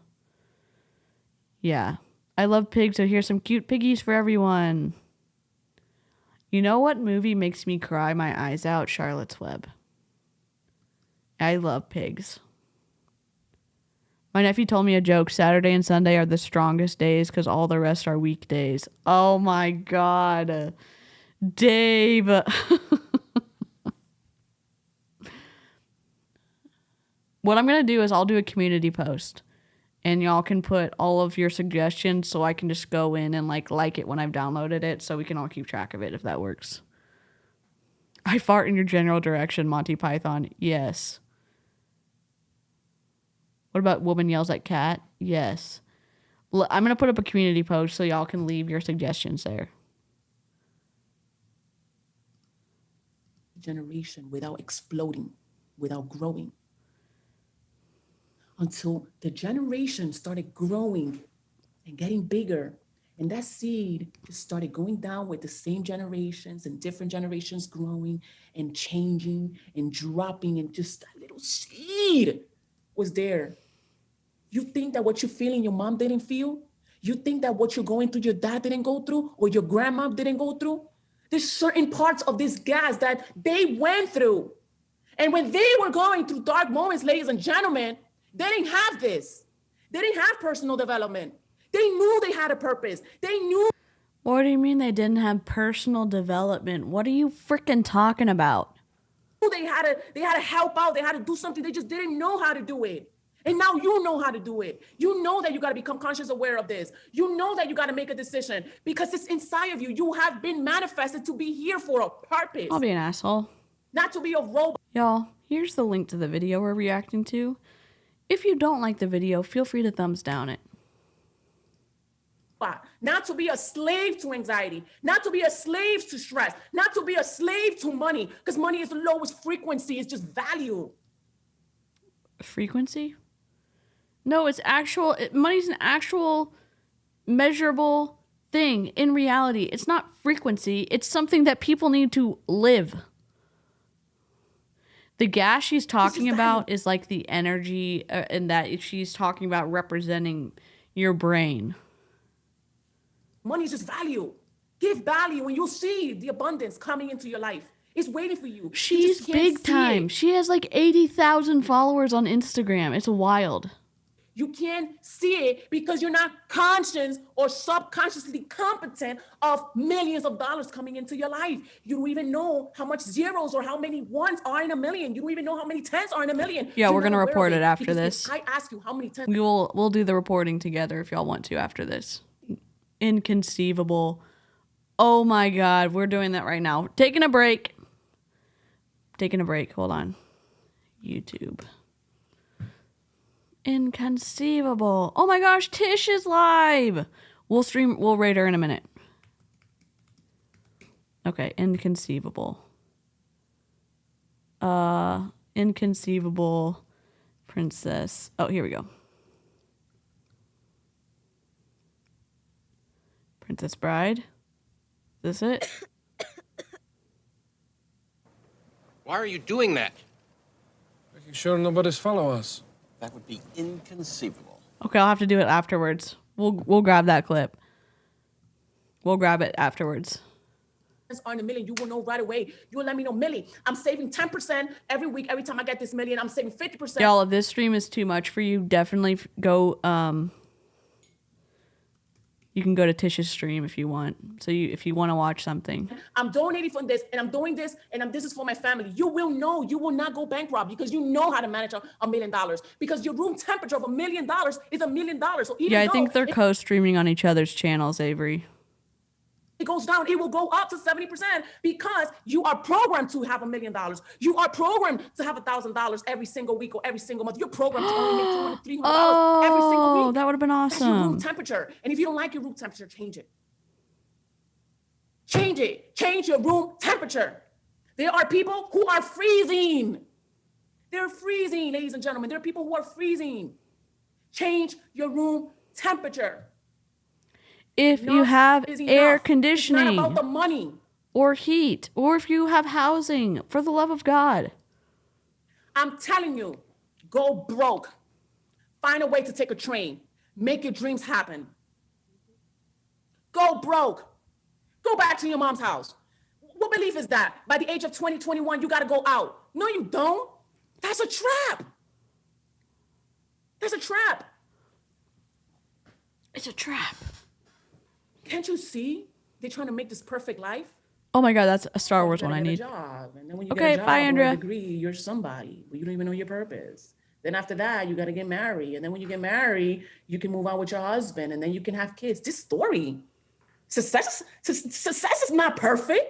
Speaker 1: Yeah. I love pigs, so here's some cute piggies for everyone. You know what movie makes me cry my eyes out? Charlotte's Web. I love pigs. My nephew told me a joke. Saturday and Sunday are the strongest days because all the rest are weekdays. Oh my God. Dave. What I'm going to do is I'll do a community post. And y'all can put all of your suggestions so I can just go in and like it when I've downloaded it so we can all keep track of it if that works. I fart in your general direction, Monty Python. Yes. What about woman yells at cat? Yes. I'm going to put up a community post so y'all can leave your suggestions there.
Speaker 2: Generation without exploding, without growing. Until the generation started growing and getting bigger. And that seed just started going down with the same generations and different generations growing and changing and dropping, and just that little seed was there. You think that what you're feeling your mom didn't feel? You think that what you're going through your dad didn't go through, or your grandma didn't go through? There's certain parts of this gas that they went through. And when they were going through dark moments, ladies and gentlemen, they didn't have this. They didn't have personal development. They knew they had a purpose. They knew.
Speaker 1: What do you mean they didn't have personal development? What are you freaking talking about?
Speaker 2: They had to help out. They had to do something. They just didn't know how to do it. And now you know how to do it. You know that you got to become conscious aware of this. You know that you got to make a decision because it's inside of you. You have been manifested to be here for a purpose.
Speaker 1: I'll be an asshole.
Speaker 2: Not to be a robot.
Speaker 1: Y'all, here's the link to the video we're reacting to. If you don't like the video, feel free to thumbs down it.
Speaker 2: Not to be a slave to anxiety, not to be a slave to stress, not to be a slave to money, because money is the lowest frequency. It's just value.
Speaker 1: Frequency? No, it's actual. Money's an actual measurable thing in reality. It's not frequency. It's something that people need to live. The gas she's talking about is like the energy, and that she's talking about representing your brain.
Speaker 2: Money is just value. Give value and you'll see the abundance coming into your life. It's waiting for you.
Speaker 1: She's big time. She has like 80,000 followers on Instagram. It's wild.
Speaker 2: You can't see it because you're not conscious or subconsciously competent of millions of dollars coming into your life. You don't even know how much zeros or how many ones are in a million. You don't even know how many tens are in a million.
Speaker 1: Yeah, we're going to report it after this.
Speaker 2: I ask you how many tens.
Speaker 1: We'll do the reporting together if y'all want to after this. Inconceivable. Oh my God, we're doing that right now. Taking a break. Hold on. YouTube. Inconceivable. Oh my gosh, Tish is live. We'll rate her in a minute. Okay, inconceivable. Inconceivable princess. Oh, here we go. Princess Bride. Is this it?
Speaker 9: Why are you doing that?
Speaker 10: Making sure nobody's follow us.
Speaker 9: That would be inconceivable.
Speaker 1: Okay, I'll have to do it afterwards. We'll grab that clip. We'll grab it afterwards.
Speaker 2: Are in a million, you will know right away. You will let me know, Millie, I'm saving 10% every week. Every time I get this million, I'm saving 50%.
Speaker 1: Y'all, if this stream is too much for you, definitely go. You can go to Tish's stream if you want. So if you want to watch something.
Speaker 2: I'm donating for this, and I'm doing this, and this is for my family. You will know. You will not go bankrupt because you know how to manage $1 million. Because your room temperature of $1 million is $1 million. So even
Speaker 1: I think they're co-streaming on each other's channels, Avery.
Speaker 2: It goes down, it will go up to 70% because you are programmed to have $1 million. You are programmed to have $1,000 every single week or every single month. You're programmed to only make $200, $300 every single week.
Speaker 1: That would have been awesome.
Speaker 2: That's your room temperature. And if you don't like your room temperature, change it. Change it. Change your room temperature. There are people who are freezing. They're freezing, ladies and gentlemen. There are people who are freezing. Change your room temperature.
Speaker 1: If you have air conditioning,
Speaker 2: it's not about the money
Speaker 1: or heat, or if you have housing, for the love of God.
Speaker 2: I'm telling you, go broke. Find a way to take a train. Make your dreams happen. Go broke. Go back to your mom's house. What belief is that? By the age of 20, 21, you got to go out. No, you don't. That's a trap. That's a trap.
Speaker 1: It's a trap.
Speaker 2: Can't you see? They're trying to make this perfect life.
Speaker 1: Oh my God, that's a Star Wars one I need.
Speaker 2: Job. And then when you
Speaker 1: okay,
Speaker 2: get a job
Speaker 1: bye, Andrea.
Speaker 2: or a degree, you're somebody, but you don't even know your purpose. Then after that, you got to get married. And then when you get married, you can move out with your husband and then you can have kids. This story, success is not perfect.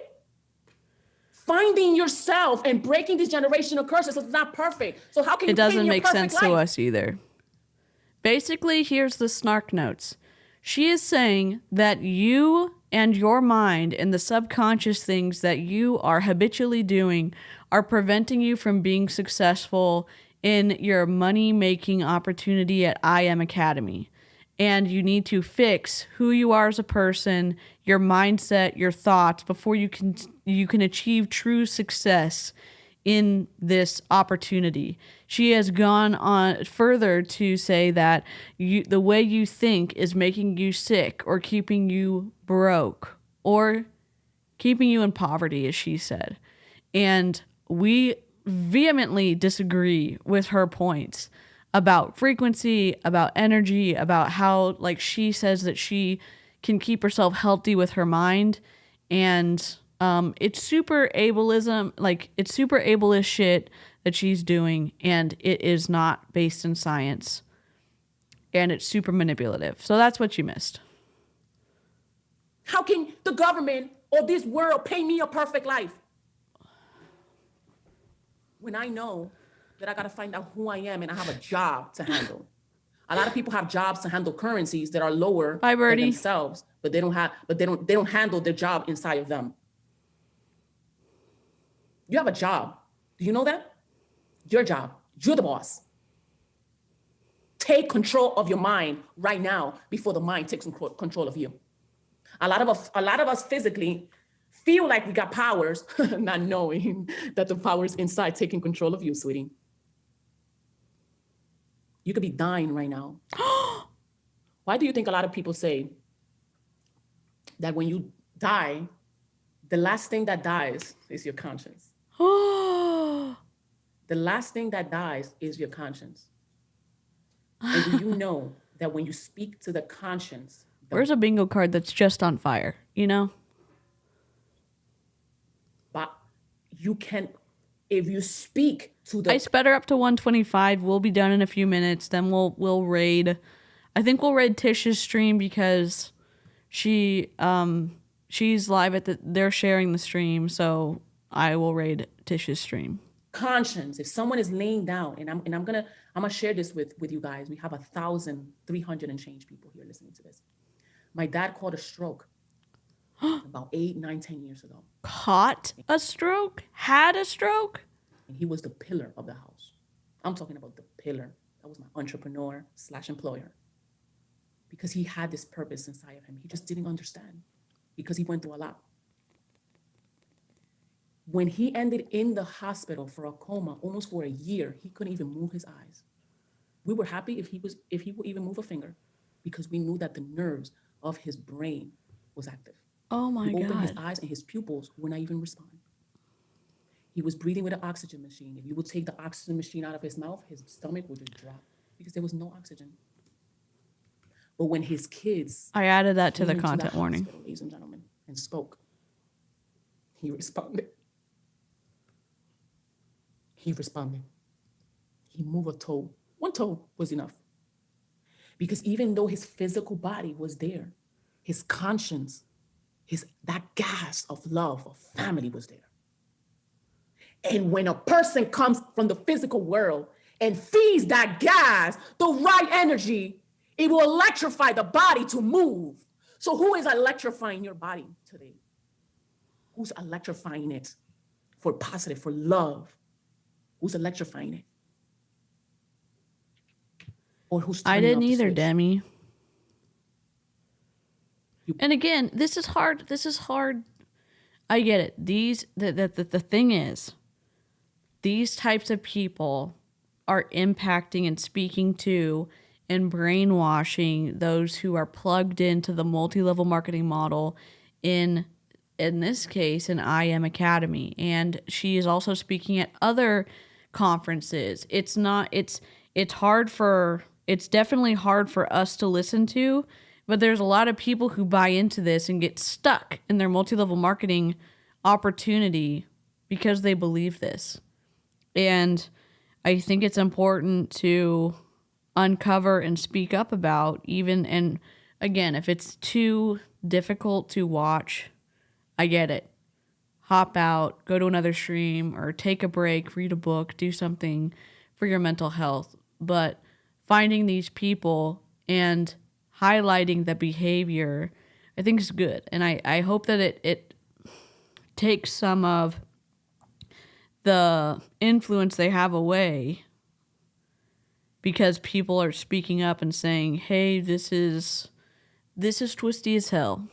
Speaker 2: Finding yourself and breaking these generational curses is not perfect. So how can you paint your perfect life? It doesn't make sense to us either.
Speaker 1: Basically, here's the snark notes. She is saying that you and your mind and the subconscious things that you are habitually doing are preventing you from being successful in your money-making opportunity at IM Academy. And you need to fix who you are as a person, your mindset, your thoughts, before you can achieve true success in this opportunity. She has gone on further to say that the way you think is making you sick or keeping you broke or keeping you in poverty, as she said. And we vehemently disagree with her points about frequency, about energy, about how, like, she says that she can keep herself healthy with her mind. And it's super ableism, like, it's super ableist shit that she's doing, and it is not based in science. And it's super manipulative. So that's what you missed.
Speaker 2: How can the government or this world pay me a perfect life when I know that I got to find out who I am and I have a job to handle? A lot of people have jobs to handle currencies that are lower than themselves, but they don't handle their job inside of them. You have a job. Do you know that? Your job. You're the boss. Take control of your mind right now before the mind takes control of you. A lot of us physically feel like we got powers, not knowing that the power is inside taking control of you, sweetie. You could be dying right now. Why do you think a lot of people say that when you die, the last thing that dies is your conscience? The last thing that dies is your conscience. And do you know that when you speak to the conscience...
Speaker 1: Where's a bingo card that's just on fire, you know?
Speaker 2: But you can... If you speak to the...
Speaker 1: I sped her up to 125. We'll be done in a few minutes. Then we'll raid... I think we'll raid Tish's stream because she's live at they're sharing the stream, so I will raid Tish's stream.
Speaker 2: Conscience. If someone is laying down, and I'm gonna share this with you guys. We have 1,300 and change people here listening to this. My dad caught a stroke about 8, 9, 10 years ago.
Speaker 1: Caught a stroke? Had a stroke?
Speaker 2: And he was the pillar of the house. I'm talking about the pillar. That was my entrepreneur/employer. Because he had this purpose inside of him. He just didn't understand because he went through a lot. When he ended in the hospital for a coma, almost for a year, he couldn't even move his eyes. We were happy if he would even move a finger because we knew that the nerves of his brain was active.
Speaker 1: Oh my God.
Speaker 2: He opened his eyes and his pupils would not even respond. He was breathing with an oxygen machine. If you would take the oxygen machine out of his mouth, his stomach would just drop because there was no oxygen. But when his kids...
Speaker 1: I added that to the content warning.
Speaker 2: Ladies and gentlemen, and spoke, he responded. He responded. He moved a toe. One toe was enough. Because even though his physical body was there, his conscience, that gas of love, of family was there. And when a person comes from the physical world and feeds that gas, the right energy, it will electrify the body to move. So who is electrifying your body today? Who's electrifying it for positive, for love? Who's electrifying it? Or who's
Speaker 1: I didn't either, Demi. And again, this is hard. I get it. The thing is, these types of people are impacting and speaking to and brainwashing those who are plugged into the multi-level marketing model in this case, in IM Academy. And she is also speaking at other conferences. It's definitely hard for us to listen to, but there's a lot of people who buy into this and get stuck in their multi-level marketing opportunity because they believe this. And I think it's important to uncover and speak up about, even, and again, if it's too difficult to watch, I get it. Hop out, go to another stream, or take a break, read a book, do something for your mental health. But finding these people and highlighting the behavior, I think is good. And I hope that it takes some of the influence they have away, because people are speaking up and saying, hey, this is twisty as hell.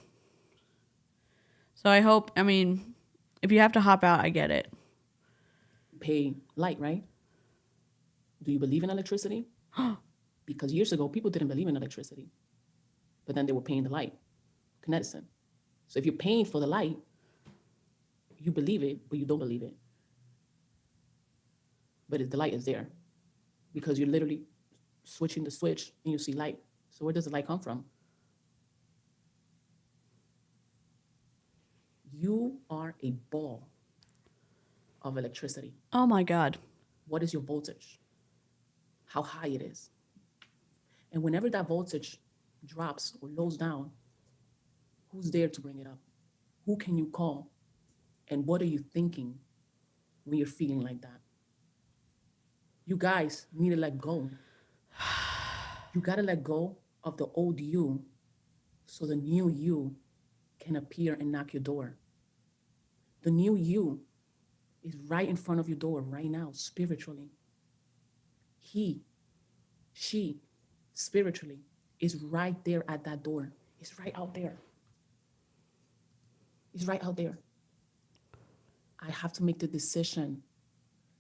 Speaker 1: So I hope, I mean, if you have to hop out, I get it.
Speaker 2: Pay light, right? Do you believe in electricity? Because years ago, people didn't believe in electricity, but then they were paying the light, Edison. So if you're paying for the light, you believe it, but you don't believe it. But the light is there because you're literally switching the switch and you see light. So where does the light come from? You are a ball of electricity.
Speaker 1: Oh my God.
Speaker 2: What is your voltage? How high it is. And whenever that voltage drops or lows down, who's there to bring it up? Who can you call? And what are you thinking when you're feeling like that? You guys need to let go. You got to let go of the old you so the new you can appear and knock your door. The new you is right in front of your door right now, spiritually. He, she, spiritually, is right there at that door. It's right out there. It's right out there. I have to make the decision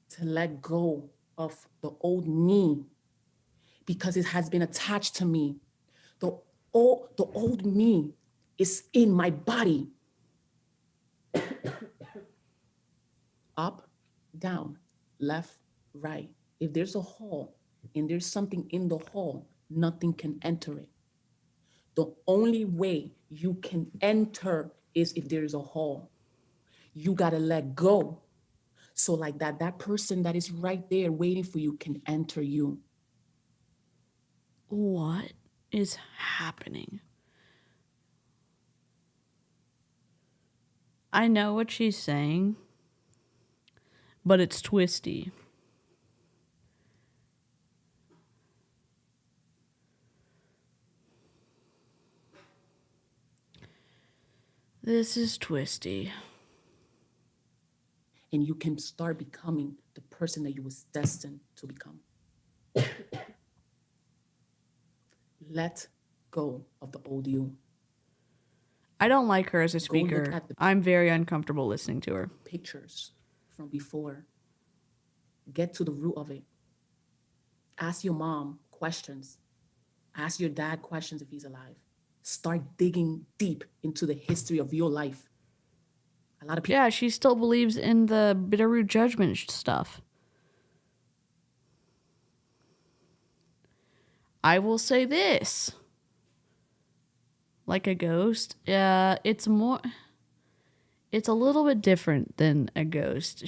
Speaker 2: to let go of the old me because it has been attached to me. The old me is in my body. Up, down, left, right. If there's a hole and there's something in the hole, nothing can enter it. The only way you can enter is if there is a hole. You gotta let go. So like that person that is right there waiting for you can enter you.
Speaker 1: What is happening? I know what she's saying, but it's twisty. This is twisty.
Speaker 2: And you can start becoming the person that you was destined to become. Let go of the old you.
Speaker 1: I don't like her as a speaker.
Speaker 2: Look at the
Speaker 1: I'm very uncomfortable listening to her.
Speaker 2: pictures from before. Get to the root of it. Ask your mom questions. Ask your dad questions if he's alive. Start digging deep into the history of your life. A lot of people.
Speaker 1: Yeah, she still believes in the Bitterroot judgment stuff. I will say this. Like a ghost, it's a little bit different than a ghost.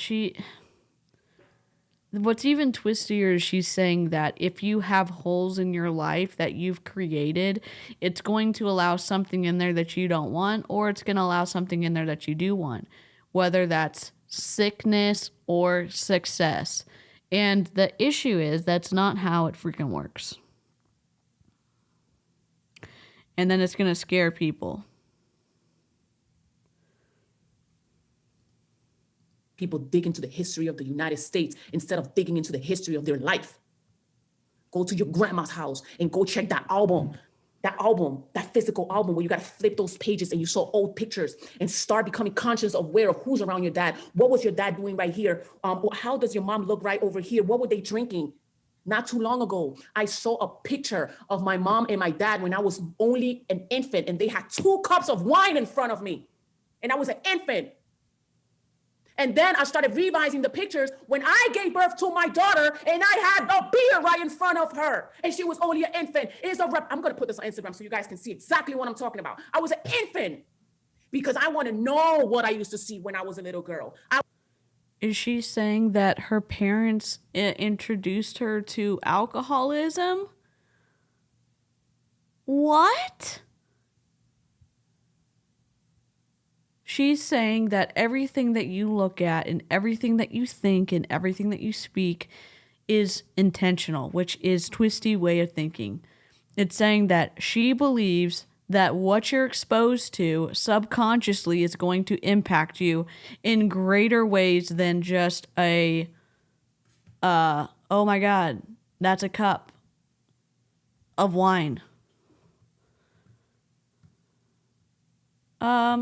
Speaker 1: What's even twistier is she's saying that if you have holes in your life that you've created, it's going to allow something in there that you don't want, or it's going to allow something in there that you do want, whether that's sickness or success. And the issue is that's not how it freaking works. And then it's going to scare people.
Speaker 2: People dig into the history of the United States instead of digging into the history of their life. Go to your grandma's house and go check that physical album where you got to flip those pages and you saw old pictures and start becoming conscious aware of who's around your dad. What was your dad doing right here? How does your mom look right over here? What were they drinking? Not too long ago, I saw a picture of my mom and my dad when I was only an infant, and they had 2 cups of wine in front of me, and I was an infant. And then I started revising the pictures when I gave birth to my daughter, and I had a beer right in front of her, and she was only an infant. I'm going to put this on Instagram so you guys can see exactly what I'm talking about. I was an infant because I want to know what I used to see when I was a little girl.
Speaker 1: Is she saying that her parents introduced her to alcoholism? What? She's saying that everything that you look at and everything that you think and everything that you speak is intentional, which is twisty way of thinking. It's saying that she believes that what you're exposed to subconsciously is going to impact you in greater ways than just a, oh my God, that's a cup of wine.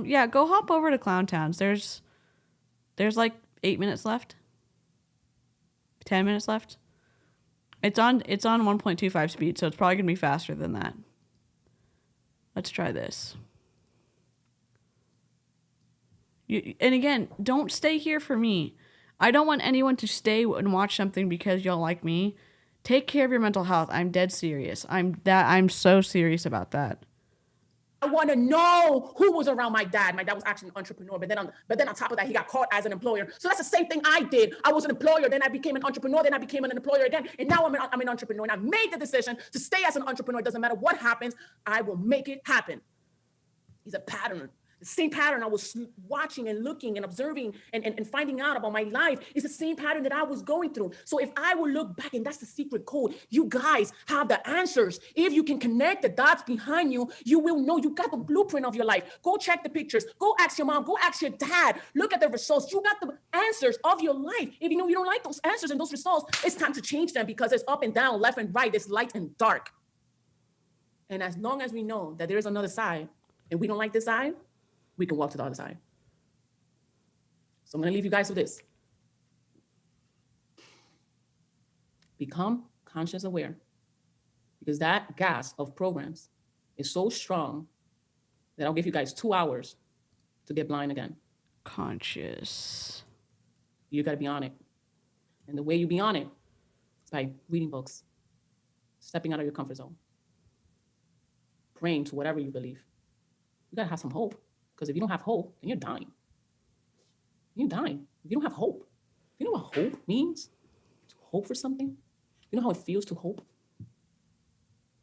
Speaker 1: Yeah, go hop over to Clown Towns. There's like 8 minutes left. 10 minutes left. It's on 1.25 speed, so it's probably gonna be faster than that. Let's try this. And again, don't stay here for me. I don't want anyone to stay and watch something because y'all like me. Take care of your mental health. I'm dead serious. I'm so serious about that.
Speaker 2: I want to know who was around my dad. My dad was actually an entrepreneur, but then on top of that, he got caught as an employer. So that's the same thing I did. I was an employer, then I became an entrepreneur, then I became an employer again, and now I'm an entrepreneur. And I made the decision to stay as an entrepreneur. It doesn't matter what happens, I will make it happen. He's a pattern. The same pattern I was watching and looking and observing and finding out about my life is the same pattern that I was going through. So if I will look back, and that's the secret code, you guys have the answers. If you can connect the dots behind you, you will know you got the blueprint of your life. Go check the pictures. Go ask your mom. Go ask your dad. Look at the results. You got the answers of your life. If you know you don't like those answers and those results, it's time to change them because it's up and down, left and right. It's light and dark. And as long as we know that there is another side and we don't like this side, we can walk to the other side. So I'm gonna leave you guys with this. Become conscious aware, because that gas of programs is so strong that I'll give you guys 2 hours to get blind again.
Speaker 1: Conscious.
Speaker 2: You gotta be on it. And the way you be on it is by reading books, stepping out of your comfort zone, praying to whatever you believe. You gotta have some hope. Because if you don't have hope, then you're dying. You're dying. If you don't have hope, you know what hope means? To hope for something? You know how it feels to hope?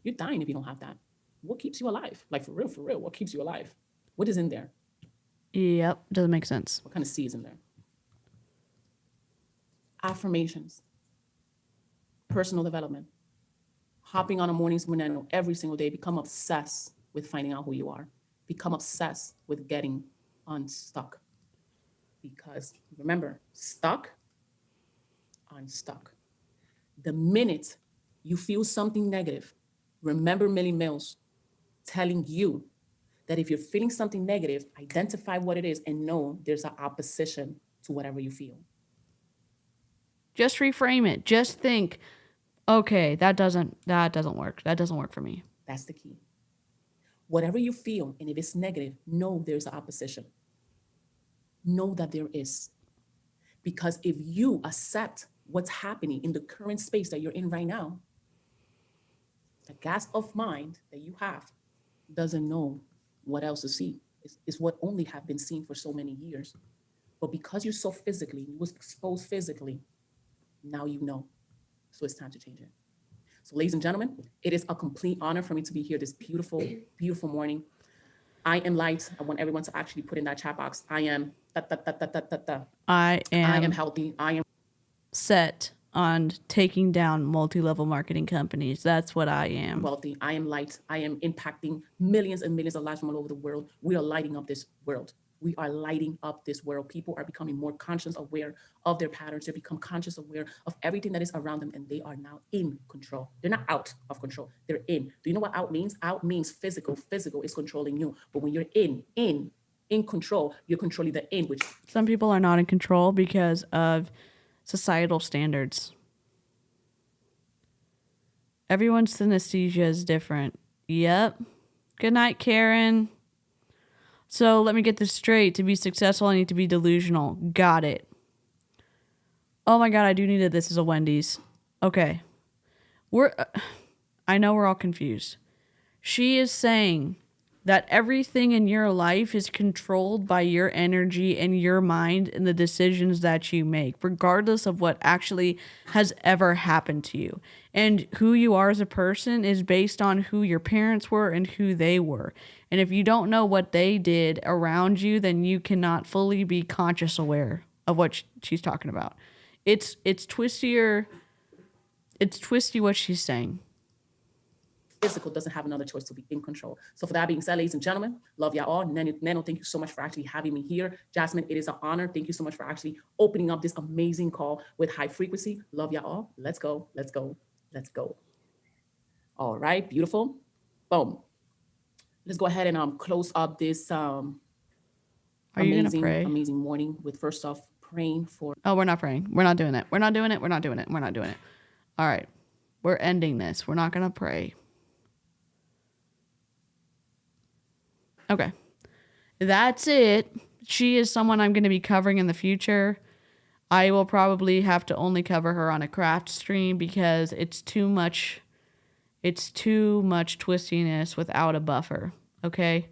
Speaker 2: You're dying if you don't have that. What keeps you alive? Like for real, what keeps you alive? What is in there?
Speaker 1: Yep, doesn't make sense.
Speaker 2: What kind of C is in there? Affirmations, personal development, hopping on a morning's banana every single day, become obsessed with finding out who you are. Become obsessed with getting unstuck. Because remember, stuck, unstuck. The minute you feel something negative, remember Milly Millz telling you that if you're feeling something negative, identify what it is and know there's an opposition to whatever you feel.
Speaker 1: Just reframe it. Just think, okay, that doesn't work. That doesn't work for me.
Speaker 2: That's the key. Whatever you feel, and if it's negative, know there's an opposition. Know that there is. Because if you accept what's happening in the current space that you're in right now, the gas of mind that you have doesn't know what else to see. It's what only have been seen for so many years. But because you're so physically, you was exposed physically, now you know. So it's time to change it. So ladies and gentlemen, it is a complete honor for me to be here this beautiful, beautiful morning. I am light. I want everyone to actually put in that chat box. I am
Speaker 1: I am
Speaker 2: healthy. I am
Speaker 1: set on taking down multi-level marketing companies. That's what I am.
Speaker 2: wealthy. I am light. I am impacting millions and millions of lives from all over the world. We are lighting up this world. We are lighting up this world. People are becoming more conscious aware of their patterns. They become conscious aware of everything that is around them, and they are now in control. They're not out of control. They're in. Do you know what out means? Out means physical. Physical is controlling you. But when you're in control, you're controlling the in, which
Speaker 1: some people are not in control because of societal standards. Everyone's synesthesia is different. Yep. Good night, Karen. So let me get this straight. To be successful, I need to be delusional. Got it. Oh my God, I do need it. This is a Wendy's. Okay. I know we're all confused. She is saying that everything in your life is controlled by your energy and your mind and the decisions that you make, regardless of what actually has ever happened to you. And who you are as a person is based on who your parents were and who they were. And if you don't know what they did around you, then you cannot fully be conscious aware of what she's talking about. It's twistier. It's twisty what she's saying.
Speaker 2: Physical doesn't have another choice to be in control. So for that being said, ladies and gentlemen, love y'all all. Nano, thank you so much for actually having me here. Jasmine, it is an honor. Thank you so much for actually opening up this amazing call with high frequency. Love y'all all. Let's go, let's go, let's go. All right, beautiful. Boom. Let's go ahead and close up this amazing morning with first off praying for.
Speaker 1: Oh, we're not praying. We're not doing it. We're not doing it. We're not doing it. We're not doing it. All right. We're ending this. We're not going to pray. Okay. That's it. She is someone I'm going to be covering in the future. I will probably have to only cover her on a craft stream because it's too much. It's too much twistiness without a buffer. Okay.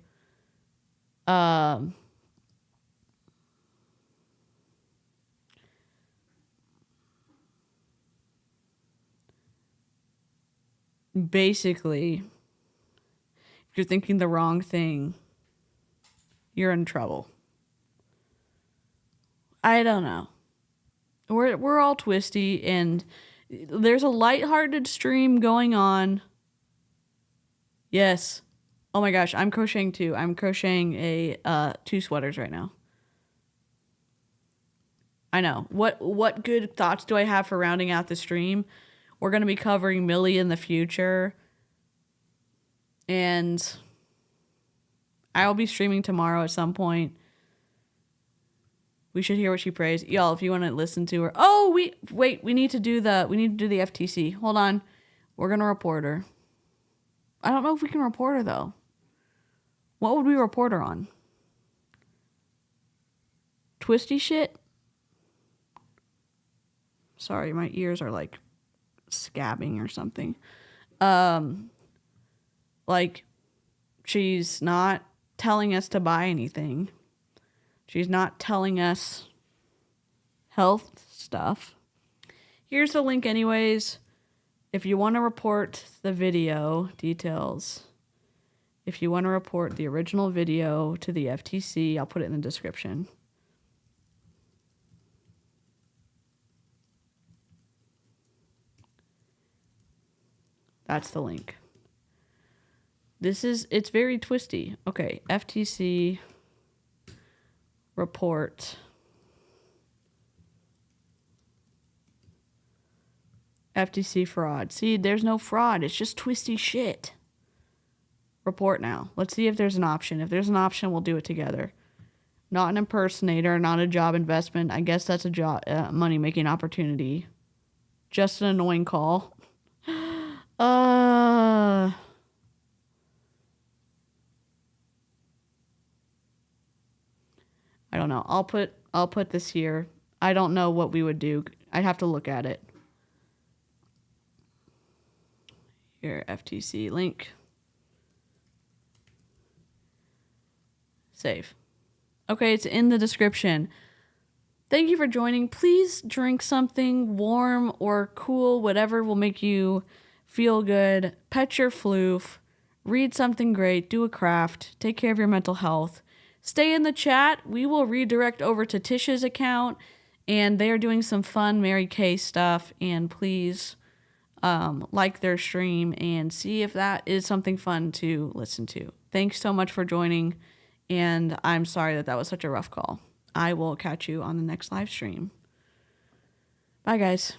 Speaker 1: Basically, if you're thinking the wrong thing, you're in trouble. I don't know. We're all twisty, and there's a lighthearted stream going on. Yes. Oh my gosh, I'm crocheting too. I'm crocheting a 2 sweaters right now. I know. What good thoughts do I have for rounding out the stream? We're going to be covering Millie in the future. And I'll be streaming tomorrow at some point. We should hear what she prays. Y'all, if you want to listen to her. Oh, we need to do the FTC. Hold on. We're going to report her. I don't know if we can report her though. What would we report her on? Twisty shit? Sorry, my ears are like scabbing or something. Like she's not telling us to buy anything. She's not telling us health stuff. Here's the link anyways. If you want to report the video details, if you want to report the original video to the FTC, I'll put it in the description. That's the link. It's very twisty. Okay, FTC report. FTC fraud. See, there's no fraud. It's just twisty shit. Report now. Let's see if there's an option. If there's an option, we'll do it together. Not an impersonator, not a job investment. I guess that's a job money-making opportunity. Just an annoying call. I don't know. I'll put this here. I don't know what we would do. I'd have to look at it. Here, FTC link. Save. Okay, it's in the description. Thank you for joining. Please drink something warm or cool, whatever will make you feel good. Pet your floof. Read something great. Do a craft. Take care of your mental health. Stay in the chat. We will redirect over to Tish's account, and they are doing some fun Mary Kay stuff. And please like their stream and see if that is something fun to listen to. Thanks so much for joining, and I'm sorry that was such a rough call. I will catch you on the next live stream. Bye, guys.